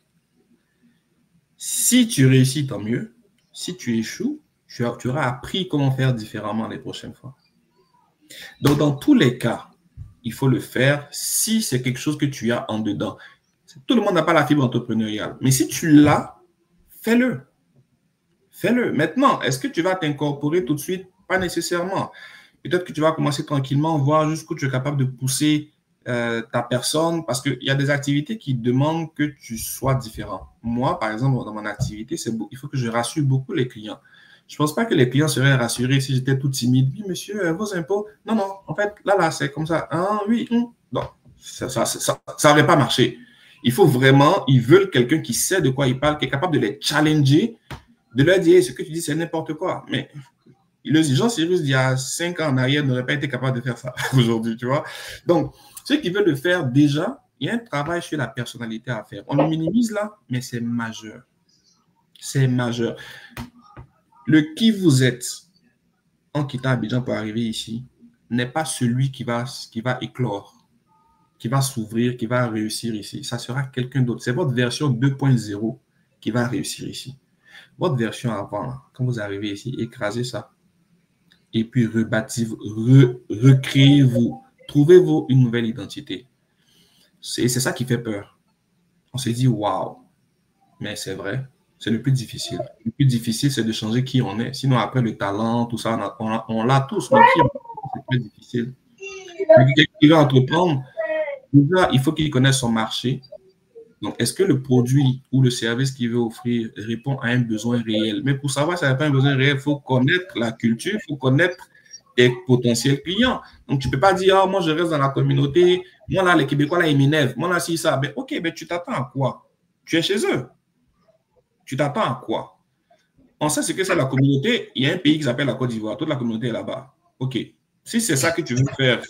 Si tu réussis, tant mieux. Si tu échoues, tu auras appris comment faire différemment les prochaines fois. Donc, dans tous les cas, il faut le faire si c'est quelque chose que tu as en dedans. Tout le monde n'a pas la fibre entrepreneuriale. Mais si tu l'as, fais-le. Fais-le. Maintenant, est-ce que tu vas t'incorporer tout de suite? Pas nécessairement. Peut-être que tu vas commencer tranquillement, voir jusqu'où tu es capable de pousser ta personne, parce qu'il y a des activités qui demandent que tu sois différent. Moi, par exemple, dans mon activité, il faut que je rassure beaucoup les clients. Je ne pense pas que les clients seraient rassurés si j'étais tout timide. Oui, monsieur, vos impôts. Non, non, en fait, là, c'est comme ça. Ah, oui, non, ça n'aurait pas marché. Il faut vraiment, ils veulent quelqu'un qui sait de quoi il parle, qui est capable de les challenger, de leur dire ce que tu dis, c'est n'importe quoi. Mais le Jean-Cyrus d'il y a 5 ans en arrière n'aurait pas été capable de faire ça aujourd'hui, tu vois. Donc, ceux qui veulent le faire déjà, il y a un travail sur la personnalité à faire. On le minimise là, mais c'est majeur. C'est majeur. Le qui vous êtes en quittant Abidjan pour arriver ici n'est pas celui qui va éclore, qui va s'ouvrir, qui va réussir ici. Ça sera quelqu'un d'autre. C'est votre version 2.0 qui va réussir ici. Votre version avant, quand vous arrivez ici, écrasez ça. Et puis recréez-vous. Trouvez-vous une nouvelle identité. C'est ça qui fait peur. On se dit, waouh, mais c'est vrai, c'est le plus difficile. Le plus difficile, c'est de changer qui on est. Sinon, après, le talent, tout ça, on l'a tous, mais qui on est, c'est très difficile. Quelqu'un qui va entreprendre, déjà, il faut qu'il connaisse son marché. Donc, est-ce que le produit ou le service qu'il veut offrir répond à un besoin réel? Mais pour savoir si ça répond à un besoin réel, il faut connaître la culture, il faut connaître tes potentiels clients. Donc, tu ne peux pas dire, ah, moi, je reste dans la communauté, moi, là, les Québécois, là, ils m'énervent. Moi, là, si ça, ben, OK, ben, tu t'attends à quoi? Tu es chez eux. Tu t'attends à quoi? On sait ce que c'est la communauté. Il y a un pays qui s'appelle la Côte d'Ivoire. Toute la communauté est là-bas. OK. Si c'est ça que tu veux faire,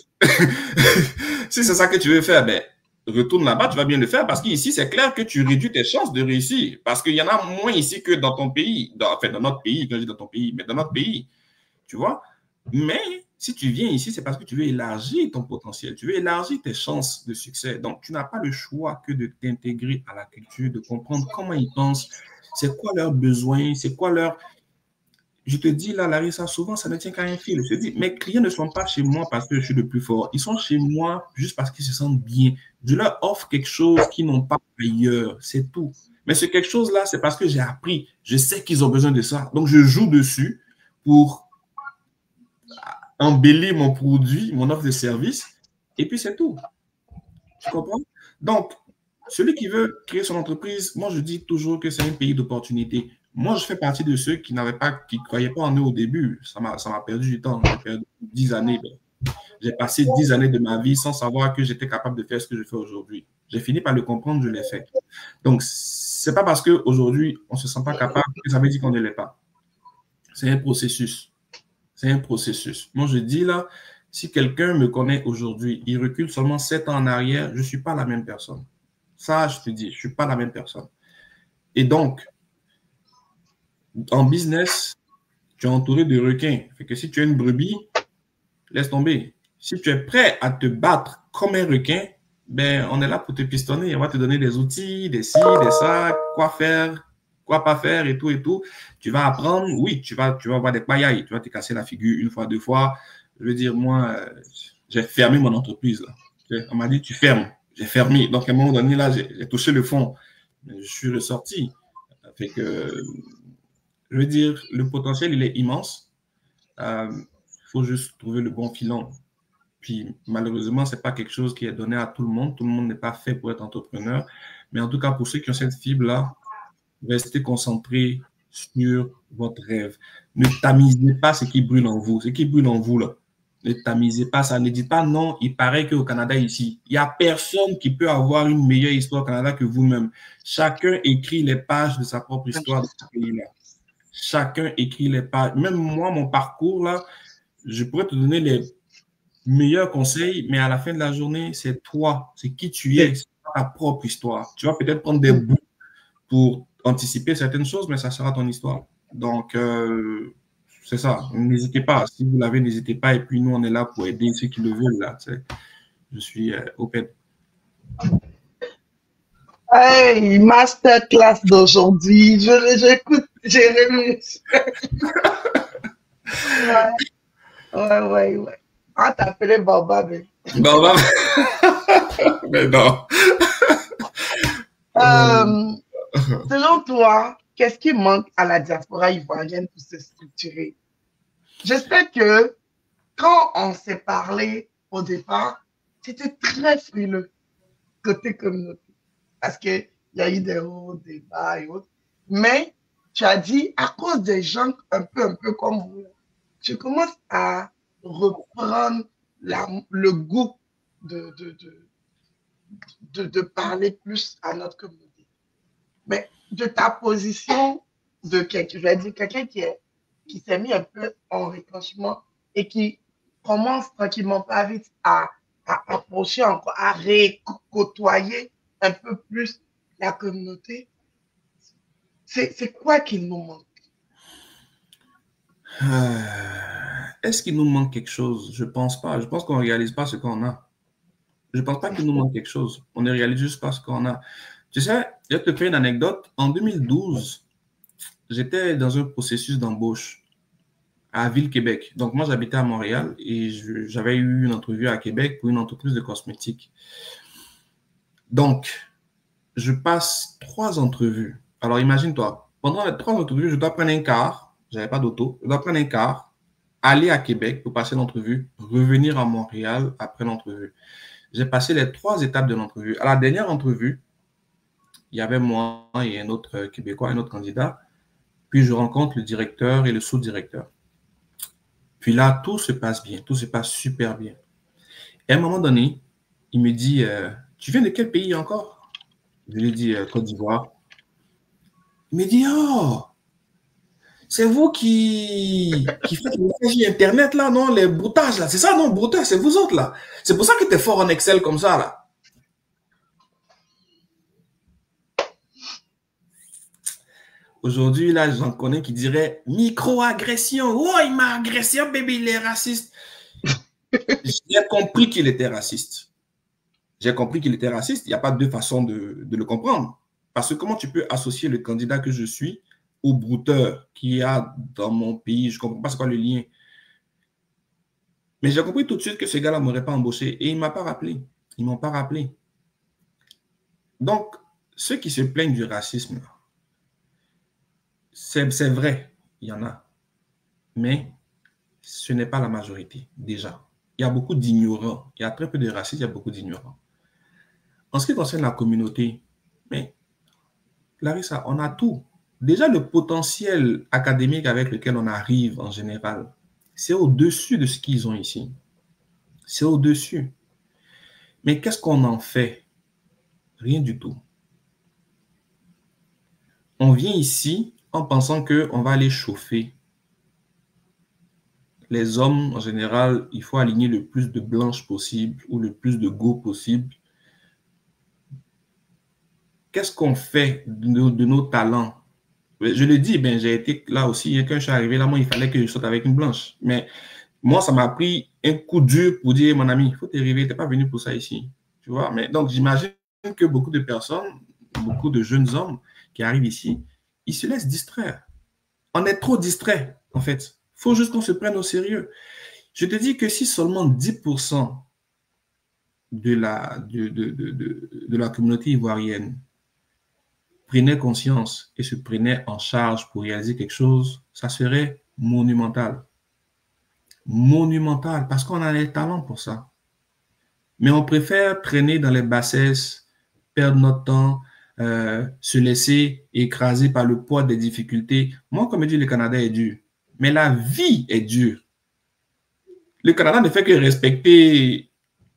si c'est ça que tu veux faire, ben, retourne là-bas, tu vas bien le faire parce qu'ici, c'est clair que tu réduis tes chances de réussir parce qu'il y en a moins ici que dans ton pays. Enfin, dans notre pays, quand je dis dans ton pays, mais dans notre pays. Tu vois? Mais si tu viens ici, c'est parce que tu veux élargir ton potentiel, tu veux élargir tes chances de succès. Donc, tu n'as pas le choix que de t'intégrer à la culture, de comprendre comment ils pensent, c'est quoi leurs besoins, c'est quoi leur... Je te dis là, Larissa, souvent, ça ne tient qu'à un fil. Je te dis, mes clients ne sont pas chez moi parce que je suis le plus fort. Ils sont chez moi juste parce qu'ils se sentent bien. Je leur offre quelque chose qu'ils n'ont pas ailleurs. C'est tout. Mais ce quelque chose-là, c'est parce que j'ai appris. Je sais qu'ils ont besoin de ça. Donc, je joue dessus pour embellir mon produit, mon offre de service, et puis c'est tout. Tu comprends? Donc, celui qui veut créer son entreprise, moi, je dis toujours que c'est un pays d'opportunités. Moi, je fais partie de ceux qui n'avaient pas, qui croyaient pas en eux au début. Ça m'a perdu du temps. J'ai perdu 10 années. J'ai passé 10 années de ma vie sans savoir que j'étais capable de faire ce que je fais aujourd'hui. J'ai fini par le comprendre, je l'ai fait. Donc, c'est pas parce qu'aujourd'hui, on se sent pas capable que ça veut dire qu'on ne l'est pas. C'est un processus. C'est un processus. Moi, je dis là, si quelqu'un me connaît aujourd'hui, il recule seulement 7 ans en arrière, je ne suis pas la même personne. Ça, je te dis, je ne suis pas la même personne. Et donc, en business, tu es entouré de requins. Fait que si tu es une brebis, laisse tomber. Si tu es prêt à te battre comme un requin, ben, on est là pour te pistonner. On va te donner des outils, des ci, des ça, quoi faire, quoi pas faire et tout et tout. Tu vas apprendre. Oui, tu vas avoir des paillailles. Tu vas te casser la figure une fois, deux fois. Je veux dire, moi, j'ai fermé mon entreprise. Là. On m'a dit, tu fermes. J'ai fermé. Donc, à un moment donné, là, j'ai touché le fond. Je suis ressorti. Fait que, je veux dire, le potentiel, il est immense. Il faut juste trouver le bon filon. Puis malheureusement, ce n'est pas quelque chose qui est donné à tout le monde. Tout le monde n'est pas fait pour être entrepreneur. Mais en tout cas, pour ceux qui ont cette fibre-là, restez concentrés sur votre rêve. Ne tamisez pas ce qui brûle en vous. Ce qui brûle en vous, là. Ne tamisez pas ça. Ne dites pas non, il paraît qu'au Canada, ici, il n'y a personne qui peut avoir une meilleure histoire au Canada que vous-même. Chacun écrit les pages de sa propre histoire dans ce pays-là. Chacun écrit les pages. Même moi, mon parcours, là, je pourrais te donner les meilleurs conseils, mais à la fin de la journée, c'est toi, c'est qui tu es, c'est ta propre histoire. Tu vas peut-être prendre des bouts pour anticiper certaines choses, mais ça sera ton histoire. Donc, c'est ça. N'hésitez pas. Si vous l'avez, n'hésitez pas. Et puis, nous, on est là pour aider ceux qui le veulent. Là, je suis open. Hey, masterclass d'aujourd'hui. J'écoute Jérémy. Ouais. Ah, t'as appelé Baba, mais. Baba. Mais non. Selon toi, qu'est-ce qui manque à la diaspora ivoirienne pour se structurer? Je sais que quand on s'est parlé au départ, c'était très frileux côté communauté parce qu'il y a eu des hauts débats et autres. Mais tu as dit, à cause des gens un peu comme vous, je commence à reprendre le goût de parler plus à notre communauté. Mais de ta position de quelqu'un, je vais dire quelqu'un qui s'est mis un peu en retranchement et qui commence tranquillement pas vite à approcher encore, à côtoyer un peu plus la communauté, c'est quoi qu'il nous manque? Est-ce qu'il nous manque quelque chose? Je pense pas. Je pense qu'on ne réalise pas ce qu'on a. Je ne pense pas qu'il nous manque quelque chose. On ne réalise juste pas ce qu'on a. Tu sais, je vais te faire une anecdote. En 2012, j'étais dans un processus d'embauche à Ville-Québec. Donc, moi, j'habitais à Montréal et j'avais eu une entrevue à Québec pour une entreprise de cosmétiques. Donc, je passe 3 entrevues. Alors, imagine-toi, pendant les 3 entrevues, je dois prendre un car. Je n'avais pas d'auto. Je dois prendre un car, aller à Québec pour passer l'entrevue, revenir à Montréal après l'entrevue. J'ai passé les 3 étapes de l'entrevue. À la dernière entrevue, il y avait moi et un autre Québécois, un autre candidat. Puis je rencontre le directeur et le sous-directeur. Puis là, tout se passe bien, tout se passe super bien. Et à un moment donné, il me dit, tu viens de quel pays encore? Je lui dis, Côte d'Ivoire. Il me dit, oh, c'est vous qui faites le messagerie Internet là, non? Les broutages là, c'est ça, non? Broutage, c'est vous autres là. C'est pour ça que tu es fort en Excel comme ça là. Aujourd'hui, là, j'en connais qui diraient micro-agression. Oh, il m'a agressé, oh, bébé, il est raciste. J'ai compris qu'il était raciste. J'ai compris qu'il était raciste. Il n'y a pas deux façons de le comprendre. Parce que comment tu peux associer le candidat que je suis au brouteur qu'il y a dans mon pays? Je ne comprends pas c'est quoi le lien. Mais j'ai compris tout de suite que ce gars-là ne m'aurait pas embauché. Et il ne m'a pas rappelé. Ils ne m'ont pas rappelé. Donc, ceux qui se plaignent du racisme, c'est vrai, il y en a. Mais ce n'est pas la majorité, déjà. Il y a beaucoup d'ignorants. Il y a très peu de racistes, il y a beaucoup d'ignorants. En ce qui concerne la communauté, mais Clarissa, on a tout. déjà le potentiel académique avec lequel on arrive en général, c'est au-dessus de ce qu'ils ont ici. C'est au-dessus. Mais qu'est-ce qu'on en fait? Rien du tout. On vient ici en pensant qu'on va aller chauffer. Les hommes, en général, il faut aligner le plus de blanches possible ou le plus de go possible. Qu'est-ce qu'on fait de nos talents? Je le dis, ben, j'ai été là aussi, quand je suis arrivé là, moi, il fallait que je saute avec une blanche. Mais moi, ça m'a pris un coup dur pour dire, mon ami, il faut t'arriver, tu n'es pas venu pour ça ici. Tu vois? Mais donc, j'imagine que beaucoup de personnes, beaucoup de jeunes hommes qui arrivent ici, ils se laissent distraire. On est trop distrait, en fait. Il faut juste qu'on se prenne au sérieux. Je te dis que si seulement 10% de la communauté ivoirienne prenait conscience et se prenait en charge pour réaliser quelque chose, ça serait monumental. Monumental, parce qu'on a les talents pour ça. Mais on préfère traîner dans les bassesses, perdre notre temps, se laisser écraser par le poids des difficultés. Moi, comme je dis, le Canada est dur. Mais la vie est dure. Le Canada ne fait que respecter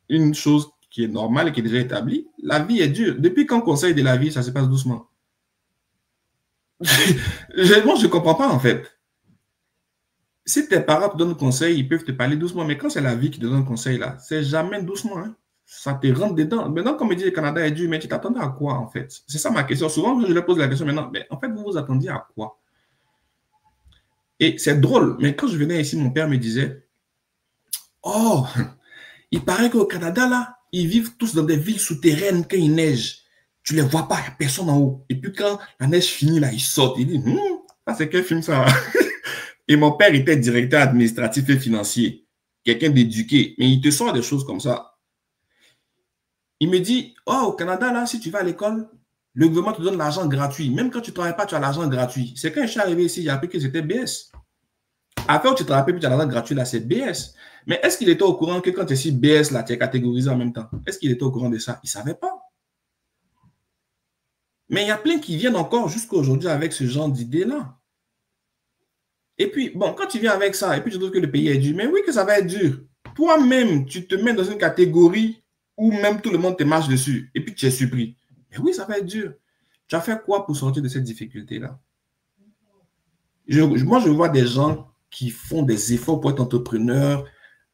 une chose qui est normale et qui est déjà établie. La vie est dure. Depuis qu'on conseille de la vie, ça se passe doucement. Moi, je ne comprends pas, en fait. Si tes parents te donnent conseil, ils peuvent te parler doucement, mais quand c'est la vie qui te donne conseil, là, c'est jamais doucement. Hein. Ça te rentre dedans. Maintenant, comme je dis, le Canada est dur, mais tu t'attendais à quoi, en fait? C'est ça ma question. Souvent, je leur pose la question maintenant, mais en fait, vous vous attendiez à quoi? Et c'est drôle, mais quand je venais ici, mon père me disait, oh, il paraît qu'au Canada, là, ils vivent tous dans des villes souterraines quand il neige. Tu ne les vois pas, il n'y a personne en haut. Et puis quand la neige finit, là, ils sortent. Il dit, ça c'est quel film ça? Et mon père était directeur administratif et financier, quelqu'un d'éduqué, mais il te sort des choses comme ça. Il me dit, oh, au Canada, là, si tu vas à l'école, le gouvernement te donne l'argent gratuit. Même quand tu ne travailles pas, tu as l'argent gratuit. C'est quand je suis arrivé ici, j'ai appris que c'était BS. Après, tu te rappelles, puis tu as l'argent gratuit, là, c'est BS. Mais est-ce qu'il était au courant que quand tu es ici BS, là, tu es catégorisé en même temps? Est-ce qu'il était au courant de ça? Il ne savait pas. Mais il y a plein qui viennent encore jusqu'à aujourd'hui avec ce genre d'idée-là. Et puis, bon, quand tu viens avec ça, et puis tu trouves que le pays est dur, mais oui que ça va être dur. Toi-même, tu te mets dans une catégorie où même tout le monde te marche dessus, et puis tu es surpris. Mais oui, ça va être dur. Tu as fait quoi pour sortir de cette difficulté-là? Moi, je vois des gens qui font des efforts pour être entrepreneurs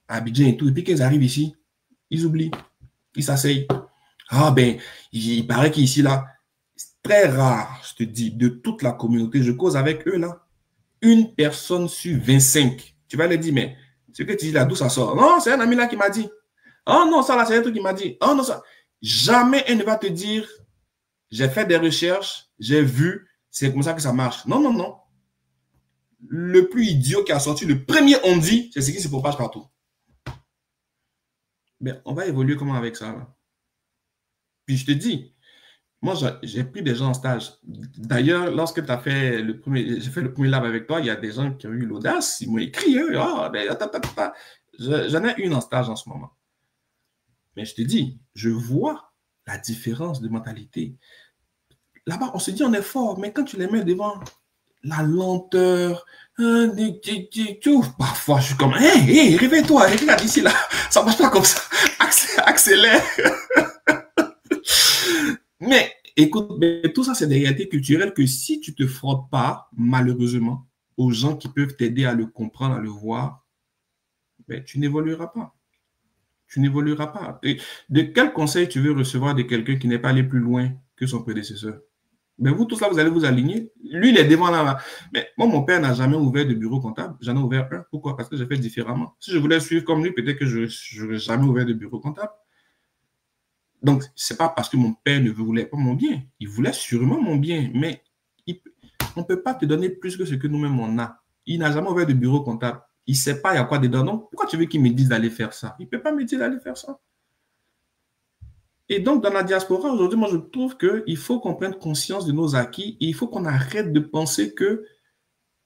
à Abidjan et tout, et puis quand ils arrivent ici, ils oublient, ils s'asseyent. Ah ben, il paraît qu'ici, là, c'est très rare, je te dis, de toute la communauté, je cause avec eux, là, une personne sur 25. Tu vas leur dire, mais ce que tu dis là, d'où ça sort? Non, c'est un ami là qui m'a dit. Oh non, ça là, c'est un truc qui m'a dit. Oh non, ça. Jamais elle ne va te dire, j'ai fait des recherches, j'ai vu, c'est comme ça que ça marche. Non, non, non. Le plus idiot qui a sorti, le premier on dit, c'est ce qui se propage partout. Mais on va évoluer comment avec ça là? Puis je te dis, moi, j'ai pris des gens en stage. D'ailleurs, lorsque tu as fait j'ai fait le premier lab avec toi, il y a des gens qui ont eu l'audace, ils m'ont écrit, j'en ai une en stage en ce moment. Mais je te dis, je vois la différence de mentalité. Là-bas, on se dit on est fort, mais quand tu les mets devant la lenteur, parfois je suis comme, hé, réveille-toi, regarde ici, là, ça marche pas comme ça, accélère. Mais écoute, tout ça, c'est des réalités culturelles que si tu ne te frottes pas, malheureusement, aux gens qui peuvent t'aider à le comprendre, à le voir, ben, tu n'évolueras pas. Tu n'évolueras pas. Et de quel conseil tu veux recevoir de quelqu'un qui n'est pas allé plus loin que son prédécesseur? Ben, vous tous là, vous allez vous aligner. Lui, il est devant là. Mais moi, mon père n'a jamais ouvert de bureau comptable. J'en ai ouvert un. Pourquoi? Parce que j'ai fait différemment. Si je voulais suivre comme lui, peut-être que je n'aurais jamais ouvert de bureau comptable. Donc, ce n'est pas parce que mon père ne voulait pas mon bien. Il voulait sûrement mon bien, mais on ne peut pas te donner plus que ce que nous-mêmes on a. Il n'a jamais ouvert de bureau comptable. Il ne sait pas il y a quoi dedans. Donc, pourquoi tu veux qu'il me dise d'aller faire ça? Il ne peut pas me dire d'aller faire ça. Et donc, dans la diaspora, aujourd'hui, moi, je trouve qu'il faut qu'on prenne conscience de nos acquis et il faut qu'on arrête de penser que,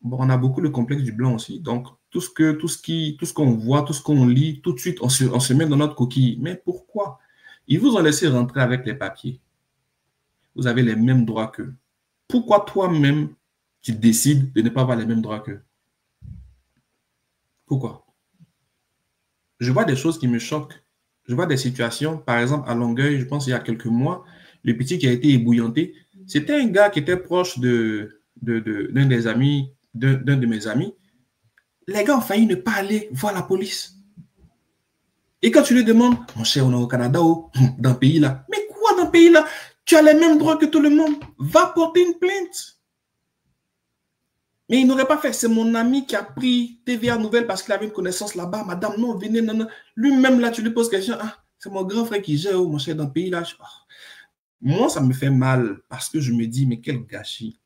bon, on a beaucoup le complexe du blanc aussi. Donc, tout ce qu'on voit, tout ce qu'on lit, tout de suite, on se met dans notre coquille. Mais pourquoi? Ils vous ont laissé rentrer avec les papiers. Vous avez les mêmes droits qu'eux. Pourquoi toi-même, tu décides de ne pas avoir les mêmes droits qu'eux. Pourquoi? Je vois des choses qui me choquent. Je vois des situations, par exemple, à Longueuil, je pense il y a quelques mois, le petit qui a été ébouillanté, c'était un gars qui était proche d'un des amis, d'un de mes amis. Les gars ont failli ne pas aller voir la police. Et quand tu lui demandes, mon cher, on est au Canada, dans le pays là. Mais quoi dans le pays là? Tu as les mêmes droits que tout le monde. Va porter une plainte. Mais il n'aurait pas fait. C'est mon ami qui a pris TVA Nouvelle parce qu'il avait une connaissance là-bas. Madame, non, venez, non, non. Lui-même, là, tu lui poses question. Ah, c'est mon grand frère qui gère, mon cher, dans le pays là. Moi, ça me fait mal parce que je me dis, mais quel gâchis.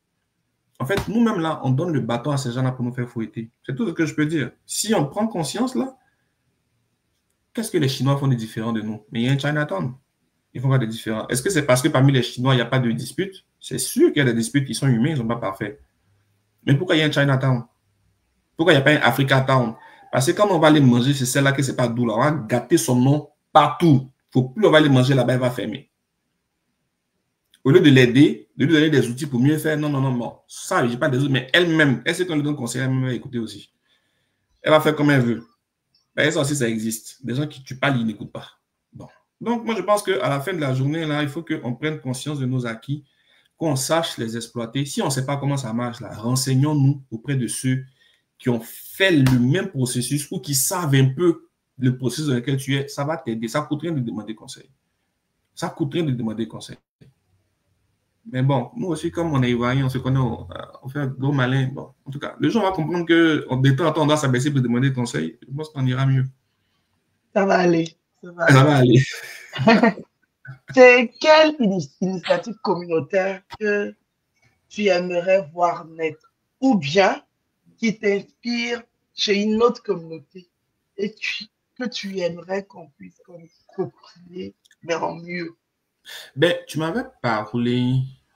En fait, nous-mêmes là, on donne le bâton à ces gens-là pour nous faire fouetter. C'est tout ce que je peux dire. Si on prend conscience là, qu'est-ce que les Chinois font de différent de nous? Mais il y a un Chinatown. Ils font pas de différent. Est-ce que c'est parce que parmi les Chinois, il n'y a pas de disputes? C'est sûr qu'il y a des disputes qui sont humains, ils ne sont pas parfaits. Mais pourquoi il y a un Chinatown? Pourquoi il n'y a pas un Africa Town? Parce que quand on va aller manger, c'est celle-là que c'est pas doux là. On va gâter son nom partout. Faut plus on va aller manger là-bas, il va fermer. Au lieu de l'aider, de lui donner des outils pour mieux faire, non, non, non, non. Ça, je n'ai pas des outils, mais elle-même, elle sait qu'on lui donne conseil, elle-même va écouter aussi. Elle va faire comme elle veut. Ben, ça aussi, ça existe. Des gens qui tu parles, ils n'écoutent pas. Bon. Donc, moi, je pense qu'à la fin de la journée, là, il faut qu'on prenne conscience de nos acquis, qu'on sache les exploiter. Si on ne sait pas comment ça marche, là, renseignons-nous auprès de ceux qui ont fait le même processus ou qui savent un peu le processus dans lequel tu es. Ça va t'aider. Ça ne coûte rien de demander conseil. Ça ne coûte rien de demander conseil. Mais bon, nous aussi, comme on est ivoirien, on se connaît, on fait un gros malin. Bon, en tout cas, les gens vont comprendre que temps en temps, on doit s'abaisser pour demander conseil. Je pense qu'on ira mieux. Ça va aller. Ça va Ça va aller. C'est quelle initiative communautaire que tu aimerais voir naître ou bien qui t'inspire chez une autre communauté et que tu aimerais qu'on puisse copier, mais en mieux? Ben, tu m'avais parlé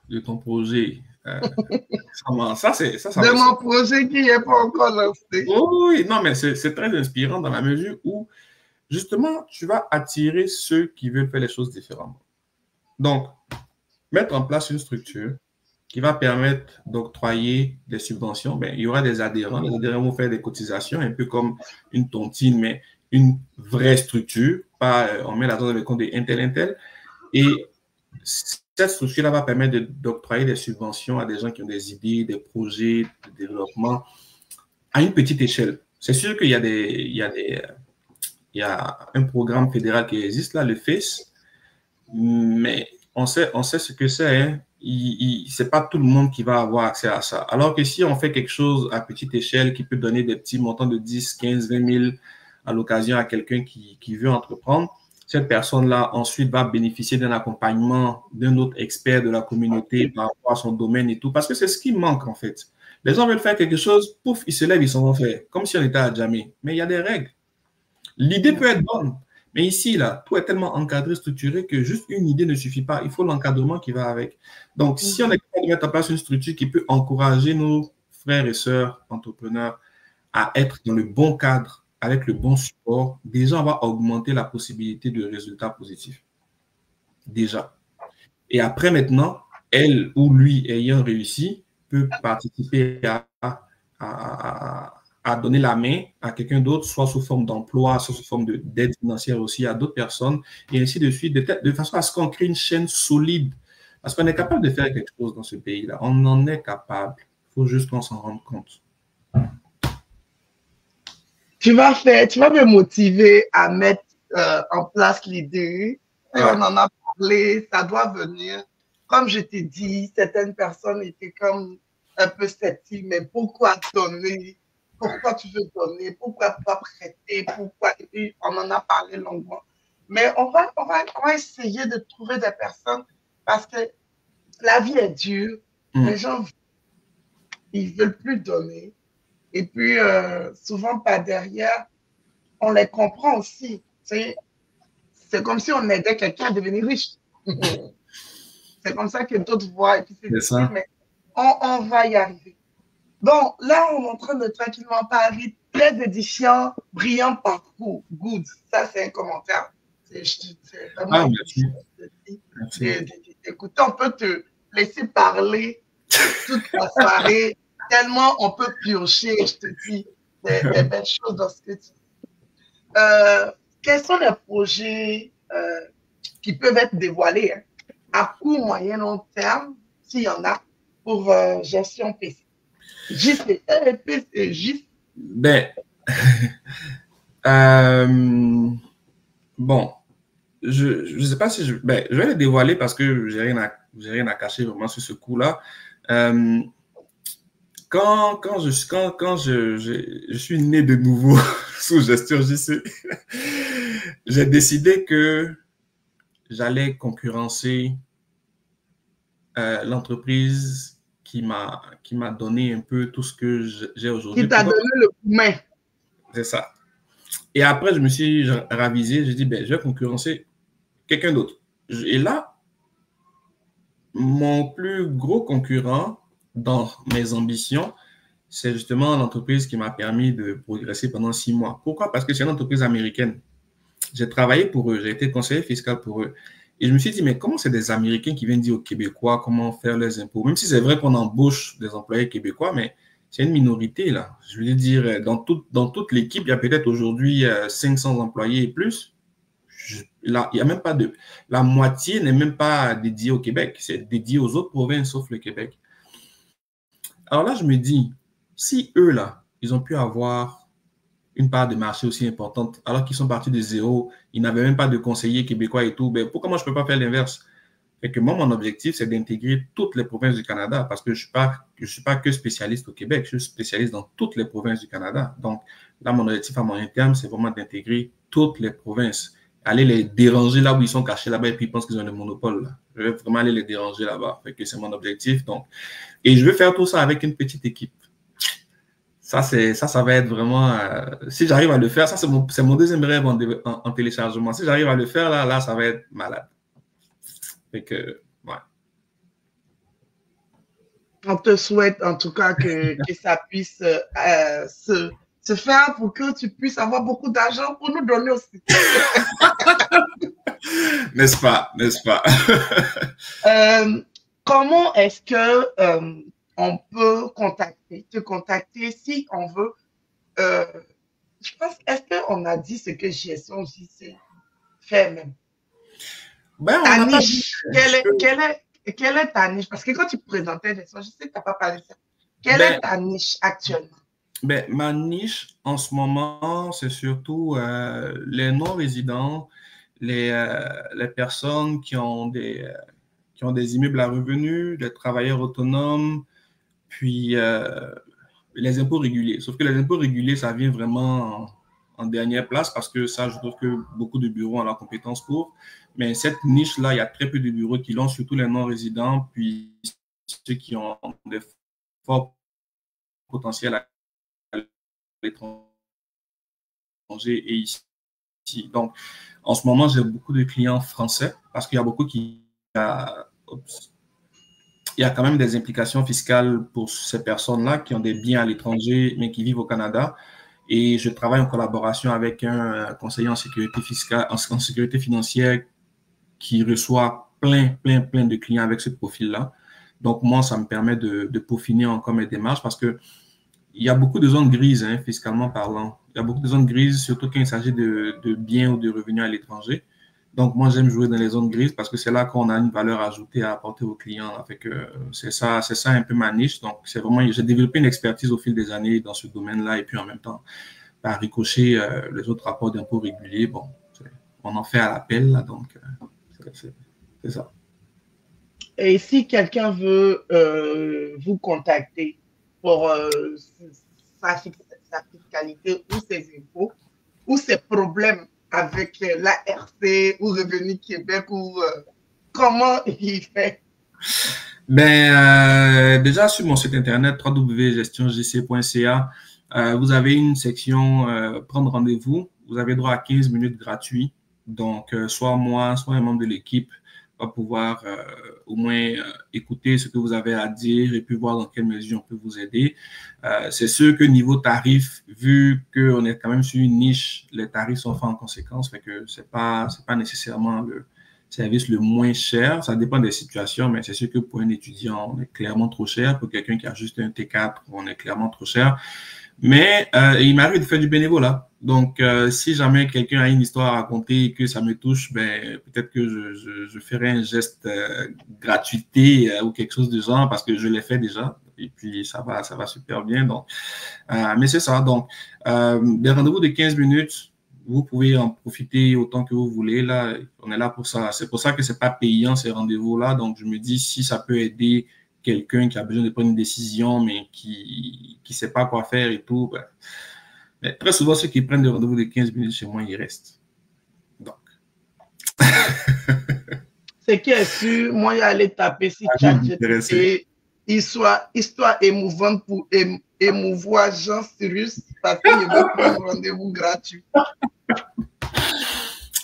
de ton projet. De mon projet qui n'est pas encore lancé. Oui, non, mais c'est très inspirant dans la mesure où, justement, tu vas attirer ceux qui veulent faire les choses différemment. Donc, mettre en place une structure qui va permettre d'octroyer des subventions. Ben, il y aura des adhérents. Les adhérents vont faire des cotisations, un peu comme une tontine, mais une vraie structure. Pas, on met l'argent dans le compte de Intel. Et cette structure-là va permettre d'octroyer des subventions à des gens qui ont des idées, des projets de développement à une petite échelle. C'est sûr qu'il y a un programme fédéral qui existe là, le FACE, mais on sait ce que c'est. Hein. C'est pas tout le monde qui va avoir accès à ça. Alors que si on fait quelque chose à petite échelle qui peut donner des petits montants de 10, 15, 20 000 à l'occasion à quelqu'un qui veut entreprendre, cette personne-là ensuite va bénéficier d'un accompagnement d'un autre expert de la communauté par rapport à son domaine et tout, parce que c'est ce qui manque en fait. Les gens veulent faire quelque chose, pouf, ils se lèvent, ils s'en vont faire, comme si on était à jamais. Mais il y a des règles. L'idée peut être bonne, mais ici, là, tout est tellement encadré, structuré que juste une idée ne suffit pas. Il faut l'encadrement qui va avec. Donc, si on est capable de mettre en place une structure qui peut encourager nos frères et sœurs entrepreneurs à être dans le bon cadre, avec le bon support, déjà, on va augmenter la possibilité de résultats positifs. Déjà. Et après, maintenant, elle ou lui ayant réussi peut participer à donner la main à quelqu'un d'autre, soit sous forme d'emploi, soit sous forme d'aide financière aussi à d'autres personnes, et ainsi de suite, de façon à ce qu'on crée une chaîne solide. Parce qu'on est capable de faire quelque chose dans ce pays-là. On en est capable. Il faut juste qu'on s'en rende compte. Tu vas me motiver à mettre en place l'idée. On en a parlé, ça doit venir. Comme je t'ai dit, certaines personnes étaient comme un peu sceptiques, mais pourquoi donner? Pourquoi tu veux donner? Pourquoi pas prêter? Pourquoi? Et puis, on en a parlé longuement. Mais on va essayer de trouver des personnes parce que la vie est dure. Les gens, ils veulent plus donner. Et puis, souvent, par derrière, on les comprend aussi. C'est comme si on aidait quelqu'un à devenir riche. C'est comme ça que d'autres voient. Et puis, c'est difficile, mais on va y arriver. Bon, là, on est en train de tranquillement parler. Très édifiant, brillant parcours. Good. Ça, c'est un commentaire. C'est vraiment écoute, on peut te laisser parler toute la soirée. tellement on peut piocher, je te dis, des belles choses dans ce que tu dis. Quels sont les projets qui peuvent être dévoilés hein, à court, moyen, long terme, s'il y en a, pour gestion PC? JC, PC, JC. Ben, bon, je ne sais pas si ben, je vais les dévoiler parce que j'ai rien à cacher vraiment sur ce coup-là. Quand je suis né de nouveau sous gestion JC, j'ai décidé que j'allais concurrencer l'entreprise qui m'a donné un peu tout ce que j'ai aujourd'hui. Qui t'a donné le coup de main. C'est ça. Et après, je me suis ravisé, j'ai dit, ben, je vais concurrencer quelqu'un d'autre. Et là, mon plus gros concurrent dans mes ambitions, c'est justement l'entreprise qui m'a permis de progresser pendant 6 mois. Pourquoi? Parce que c'est une entreprise américaine. J'ai travaillé pour eux, j'ai été conseiller fiscal pour eux. Et je me suis dit, mais comment c'est des Américains qui viennent dire aux Québécois comment faire leurs impôts? Même si c'est vrai qu'on embauche des employés québécois, mais c'est une minorité, là. Je veux dire, dans toute l'équipe, il y a peut-être aujourd'hui 500 employés et plus. Là, il y a même pas de... La moitié n'est même pas dédiée au Québec. C'est dédié aux autres provinces, sauf le Québec. Alors là, je me dis, si eux, là, ils ont pu avoir une part de marché aussi importante, alors qu'ils sont partis de zéro, ils n'avaient même pas de conseillers québécois et tout, ben pourquoi moi je ne peux pas faire l'inverse? Fait que moi, mon objectif, c'est d'intégrer toutes les provinces du Canada parce que je ne suis pas que spécialiste au Québec, je suis spécialiste dans toutes les provinces du Canada. Donc là, mon objectif à moyen terme, c'est vraiment d'intégrer toutes les provinces. Aller les déranger là où ils sont cachés là-bas et puis ils pensent qu'ils ont le monopole. Là. Je vais vraiment aller les déranger là-bas. Fait que c'est mon objectif. Donc, et je vais faire tout ça avec une petite équipe. Ça va être vraiment... si j'arrive à le faire, ça, c'est mon deuxième rêve en téléchargement. Si j'arrive à le faire, là, ça va être malade. Fait que, ouais. On te souhaite en tout cas que ça puisse se faire pour que tu puisses avoir beaucoup d'argent pour nous donner aussi. N'est-ce pas? Comment est-ce que on peut te contacter si on veut je pense, est-ce qu'on a dit ce que gestion JC fait même? Ben, Ta niche, quelle est ta niche? Parce que quand tu présentais gestion JC, tu n'as pas parlé de ça. Quelle est ta niche actuellement? Ben, ma niche en ce moment, c'est surtout les non-résidents, les personnes qui ont des immeubles à revenus, les travailleurs autonomes, puis les impôts réguliers. Sauf que les impôts réguliers, ça vient vraiment en dernière place parce que ça, je trouve que beaucoup de bureaux ont la compétence pour. Mais cette niche-là, il y a très peu de bureaux qui l'ont, surtout les non-résidents, puis ceux qui ont des forts potentiels à l'étranger et ici. Donc, en ce moment, j'ai beaucoup de clients français parce qu'il y a beaucoup qui... Il y a quand même des implications fiscales pour ces personnes-là qui ont des biens à l'étranger, mais qui vivent au Canada. Et je travaille en collaboration avec un conseiller en sécurité fiscale, en sécurité financière qui reçoit plein de clients avec ce profil-là. Donc, moi, ça me permet de peaufiner encore mes démarches parce que il y a beaucoup de zones grises, hein, fiscalement parlant. Il y a beaucoup de zones grises, surtout quand il s'agit de biens ou de revenus à l'étranger. Donc, moi, j'aime jouer dans les zones grises parce que c'est là qu'on a une valeur ajoutée à apporter aux clients. Fait que c'est ça un peu ma niche. Donc, c'est vraiment, j'ai développé une expertise au fil des années dans ce domaine-là et puis en même temps, par ricochet, les autres rapports d'impôts réguliers, bon, on en fait à l'appel, là, donc c'est ça. Et si quelqu'un veut vous contacter pour sa fiscalité ou ses impôts ou ses problèmes avec l'ARC ou Revenu Québec ou comment il fait? Ben, déjà sur mon site internet www.gestionjc.ca, vous avez une section prendre rendez-vous. Vous avez droit à 15 minutes gratuits. Donc, soit moi, soit un membre de l'équipe va pouvoir au moins écouter ce que vous avez à dire et puis voir dans quelle mesure on peut vous aider. C'est sûr que niveau tarif, vu qu'on est quand même sur une niche, les tarifs sont faits en conséquence, fait que c'est pas nécessairement service le moins cher. Ça dépend des situations, mais c'est sûr que pour un étudiant, on est clairement trop cher. Pour quelqu'un qui a juste un T4, on est clairement trop cher. Mais il m'arrive de faire du bénévolat. Donc, si jamais quelqu'un a une histoire à raconter et que ça me touche, ben peut-être que je ferai un geste gratuité ou quelque chose du genre parce que je l'ai fait déjà. Et puis, ça va super bien. Donc, mais c'est ça. Donc, des rendez-vous de 15 minutes, vous pouvez en profiter autant que vous voulez. Là, on est là pour ça. C'est pour ça que c'est pas payant ces rendez-vous-là. Donc, je me dis si ça peut aider quelqu'un qui a besoin de prendre une décision, mais qui sait pas quoi faire et tout, ben, mais très souvent, ceux qui prennent des rendez-vous de 15 minutes chez moi, ils restent. Donc. Ce qui est sûr, moi, j'allais taper si ChatGPT, histoire émouvante pour émouvoir Jean Cyrus, parce que je veux prendre un rendez-vous gratuit. Il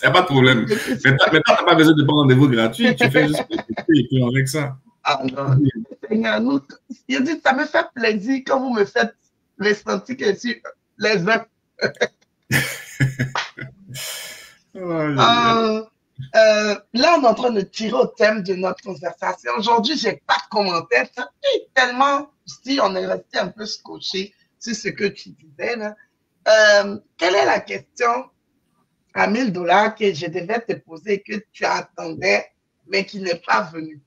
n'y a pas de problème. Mais tu n'as pas besoin de prendre un rendez-vous gratuit, tu fais juste et puis avec ça. Ah non, Seigneur, je dis, ça me fait plaisir quand vous me faites ressentir que je suis les uns. Là, on est en train de tirer au thème de notre conversation. Aujourd'hui, je n'ai pas de commentaires. Tellement, si on est resté un peu scotché sur ce que tu disais, là. Quelle est la question à 1000 $ que je devais te poser, que tu attendais, mais qui n'est pas venue?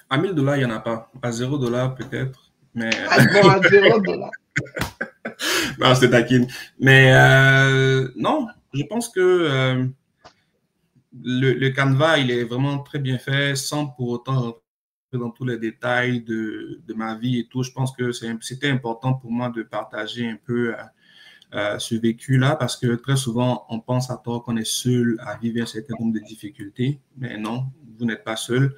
À 1000 $, il n'y en a pas. À 0 $ peut-être. Mais... bon, à 0 $. Non, c'est taquine. Mais non, je pense que le Canva, il est vraiment très bien fait, sans pour autant rentrer dans tous les détails de ma vie et tout. Je pense que c'était important pour moi de partager un peu ce vécu-là, parce que très souvent, on pense à tort qu'on est seul à vivre un certain nombre de difficultés. Mais non, vous n'êtes pas seul.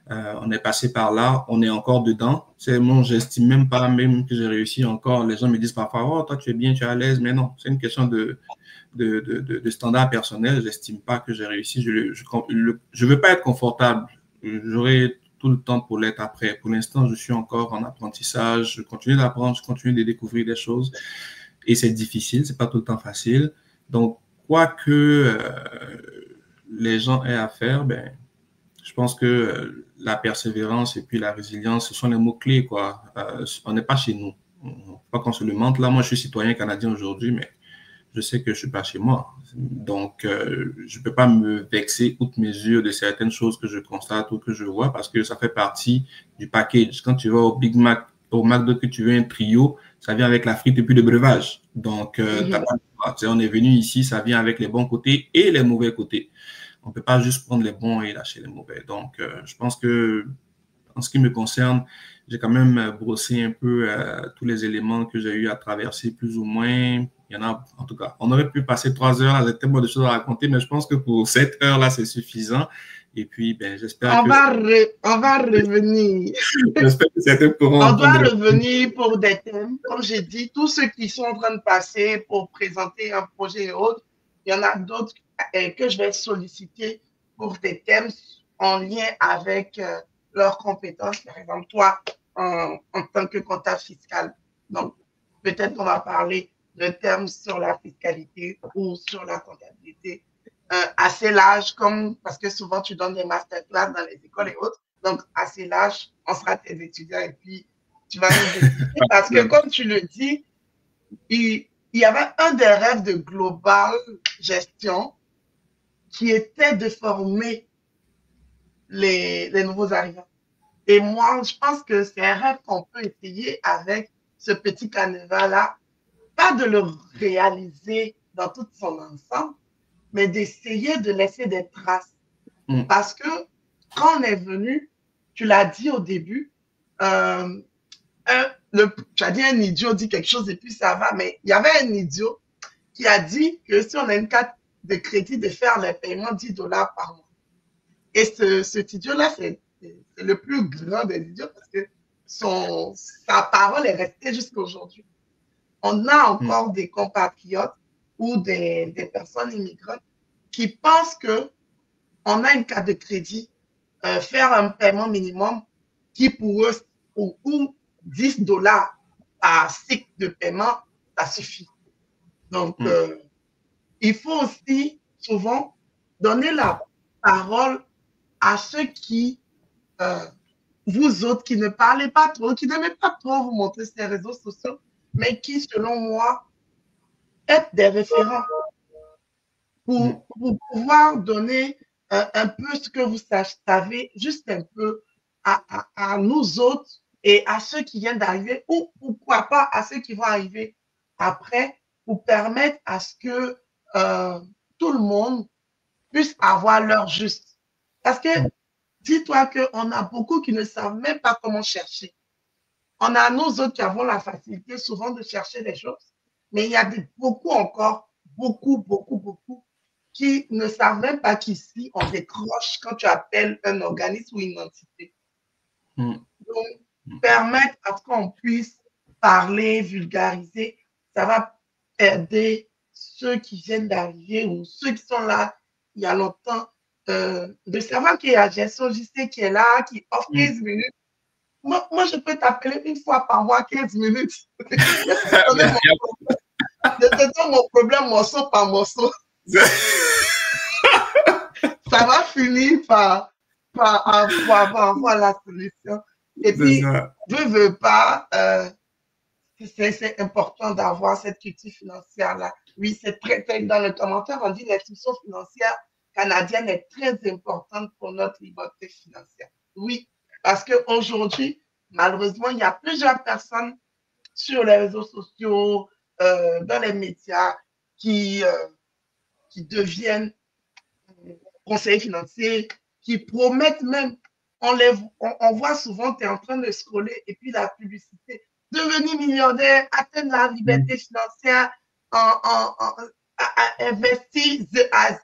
On est passé par là, on est encore dedans. C'est bon, j'estime même pas même que j'ai réussi encore. Les gens me disent parfois, oh, toi, tu es bien, tu es à l'aise. Mais non, c'est une question de standard personnel. J'estime pas que j'ai réussi. Je veux pas être confortable. J'aurai tout le temps pour l'être après. Pour l'instant, je suis encore en apprentissage. Je continue d'apprendre, je continue de découvrir des choses. Et c'est difficile, c'est pas tout le temps facile. Donc, quoi que les gens aient à faire, ben, je pense que la persévérance et puis la résilience, ce sont les mots-clés, quoi. On n'est pas chez nous. Pas qu'on se le mente. Là, moi, je suis citoyen canadien aujourd'hui, mais je sais que je suis pas chez moi. Donc, je peux pas me vexer outre mesure de certaines choses que je constate ou que je vois, parce que ça fait partie du package. Quand tu vas au Big Mac, au McDo, que tu veux un trio, ça vient avec la frite et puis le breuvage. Donc, on est venu ici, ça vient avec les bons côtés et les mauvais côtés. On ne peut pas juste prendre les bons et lâcher les mauvais. Donc, je pense que, en ce qui me concerne, j'ai quand même brossé un peu tous les éléments que j'ai eu à traverser, plus ou moins. Il y en a, en tout cas, on aurait pu passer 3 heures, là, j'ai tellement de choses à raconter, mais je pense que pour cette heure-là, c'est suffisant. Et puis, ben, j'espère que... on va revenir. J'espère que certains pourront... On doit revenir pour des thèmes. Comme j'ai dit, tous ceux qui sont en train de passer pour présenter un projet et autres, il y en a d'autres que je vais solliciter pour des thèmes en lien avec leurs compétences. Par exemple, toi, en tant que comptable fiscal. Donc, peut-être qu'on va parler de thèmes sur la fiscalité ou sur la comptabilité assez large, comme parce que souvent tu donnes des masterclass dans les écoles et autres. Donc, assez large, on sera tes étudiants et puis tu vas nous expliquer. Parce que comme tu le dis, il y avait un des rêves de Global Gestion qui était de former les nouveaux arrivants. Et moi, je pense que c'est un rêve qu'on peut essayer avec ce petit canevas-là, pas de le réaliser dans tout son ensemble, mais d'essayer de laisser des traces. Parce que quand on est venu, tu l'as dit au début, tu as dit un idiot dit quelque chose et puis ça va, mais il y avait un idiot qui a dit que si on a une carte de crédit, de faire les paiements 10 $ par mois. Et cet idiot-là, c'est le plus grand des idiots parce que sa parole est restée jusqu'à aujourd'hui. On a encore des compatriotes ou des personnes immigrantes qui pensent que on a une carte de crédit, faire un paiement minimum qui pour eux, ou 10 $ par cycle de paiement, ça suffit. Donc, il faut aussi souvent donner parole à ceux qui, vous autres, qui ne parlez pas trop, qui n'aimez pas trop vous montrer sur les réseaux sociaux, mais qui, selon moi, êtes des référents pour pouvoir donner un peu ce que vous savez, juste un peu à nous autres et à ceux qui viennent d'arriver, ou pourquoi pas à ceux qui vont arriver après, pour permettre à ce que tout le monde puisse avoir leur juste. Parce que dis-toi qu'on a beaucoup qui ne savent même pas comment chercher. On a nous autres qui avons la facilité souvent de chercher des choses, mais il y a beaucoup encore, beaucoup, qui ne savent même pas qu'ici, on décroche quand tu appelles un organisme ou une entité. Donc, permettre à ce qu'on puisse parler, vulgariser, ça va aider ceux qui viennent d'arriver ou ceux qui sont là il y a longtemps, de savoir qu'il y a Gerson JC qui est là, qui offre 15 minutes. Moi, je peux t'appeler une fois par mois 15 minutes. Je te donne mon problème morceau par morceau. Ça va finir par avoir la solution. Et puis, veux pas, c'est important d'avoir cette culture financière-là. Oui, c'est très, dans le commentaire, on dit l'institution financière canadienne est très importante pour notre liberté financière. Oui, parce qu'aujourd'hui, malheureusement, il y a plusieurs personnes sur les réseaux sociaux, dans les médias, qui deviennent conseillers financiers, qui promettent même, on voit souvent, tu es en train de scroller, et puis la publicité, devenir millionnaire, atteindre la liberté financière, investir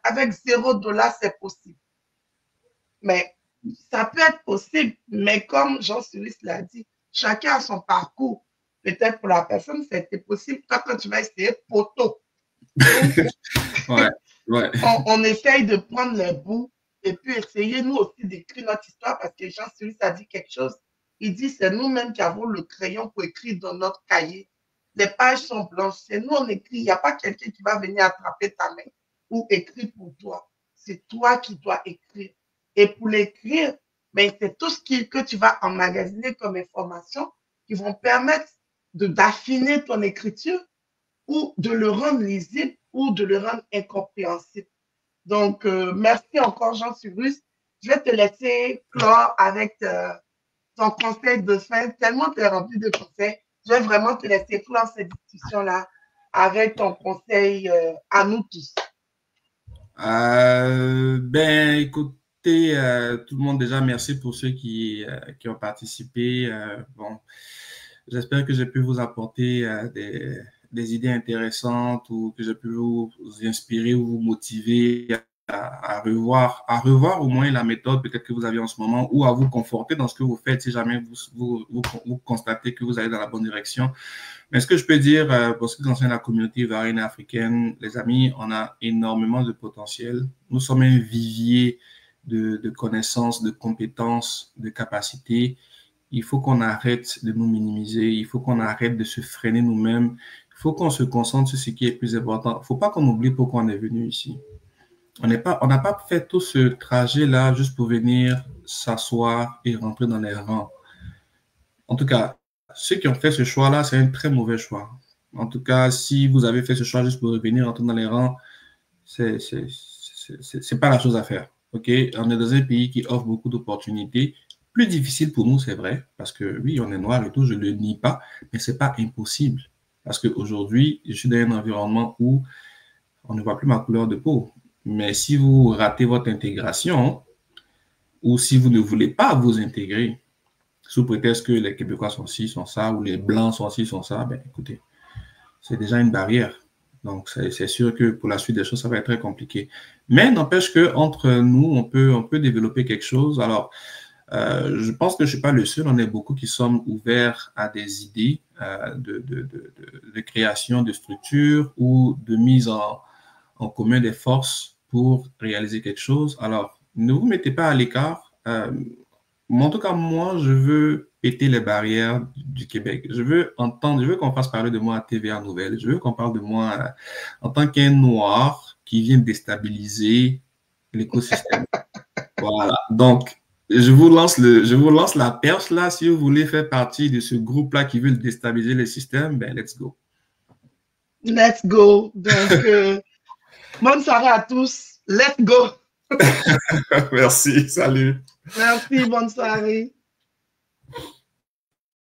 avec $0, c'est possible. Mais ça peut être possible, mais comme Jean-Cyrus l'a dit, chacun a son parcours. Peut-être pour la personne, c'était possible. Toi, quand tu vas essayer, poteau. On essaye de prendre les bouts et puis essayer, nous aussi, d'écrire notre histoire parce que Jean-Cyrus a dit quelque chose. Il dit, c'est nous-mêmes qui avons le crayon pour écrire dans notre cahier. Les pages sont blanches. C'est nous, on écrit. Il n'y a pas quelqu'un qui va venir attraper ta main ou écrire pour toi. C'est toi qui dois écrire. Et pour l'écrire, ben, c'est tout ce que tu vas emmagasiner comme information qui vont permettre d'affiner ton écriture ou de le rendre lisible ou de le rendre incompréhensible. Donc, merci encore, Jean-Cyrus. Je vais te laisser clore avec ton conseil de fin. Tellement tu es rempli de conseils. Je vais vraiment te laisser clore cette discussion-là avec ton conseil à nous tous. Ben, écoutez, tout le monde, déjà, merci pour ceux qui ont participé. Bon, j'espère que j'ai pu vous apporter des idées intéressantes ou que j'ai pu vous inspirer ou vous motiver à revoir au moins la méthode peut-être que vous avez en ce moment ou à vous conforter dans ce que vous faites si jamais vous constatez que vous allez dans la bonne direction. Mais ce que je peux dire pour ce qui concerne la communauté ivoirienne et africaine, les amis, on a énormément de potentiel. Nous sommes un vivier de connaissances, de compétences, de capacités. Il faut qu'on arrête de nous minimiser. Il faut qu'on arrête de se freiner nous-mêmes. Il faut qu'on se concentre sur ce qui est plus important. Il ne faut pas qu'on oublie pourquoi on est venu ici. On n'a pas fait tout ce trajet-là juste pour venir s'asseoir et rentrer dans les rangs. En tout cas, ceux qui ont fait ce choix-là, c'est un très mauvais choix. En tout cas, si vous avez fait ce choix juste pour revenir rentrer dans les rangs, c'est pas la chose à faire. Ok, on est dans un pays qui offre beaucoup d'opportunités. Plus difficile pour nous, c'est vrai, parce que oui, on est noir et tout, je ne le nie pas, mais c'est pas impossible. Parce qu'aujourd'hui, je suis dans un environnement où on ne voit plus ma couleur de peau. Mais si vous ratez votre intégration, ou si vous ne voulez pas vous intégrer, sous prétexte que les Québécois sont ci, sont ça, ou les Blancs sont ci, sont ça, ben écoutez, c'est déjà une barrière. Donc, c'est sûr que pour la suite des choses, ça va être très compliqué. Mais n'empêche qu'entre nous, on peut développer quelque chose. Alors, je pense que je ne suis pas le seul. On est beaucoup qui sommes ouverts à des idées de création de structures ou de mise en commun des forces pour réaliser quelque chose. Alors, ne vous mettez pas à l'écart. En tout cas, moi, je veux péter les barrières du Québec. Je veux qu'on fasse parler de moi à TVA Nouvelles. Je veux qu'on parle de moi en tant qu'un noir qui vient déstabiliser l'écosystème. Voilà. Donc, je vous lance la perche là. Si vous voulez faire partie de ce groupe-là qui veut déstabiliser le système, ben, let's go. Let's go. Donc, bonne soirée à tous. Let's go. Merci. Salut. Merci, bonne soirée.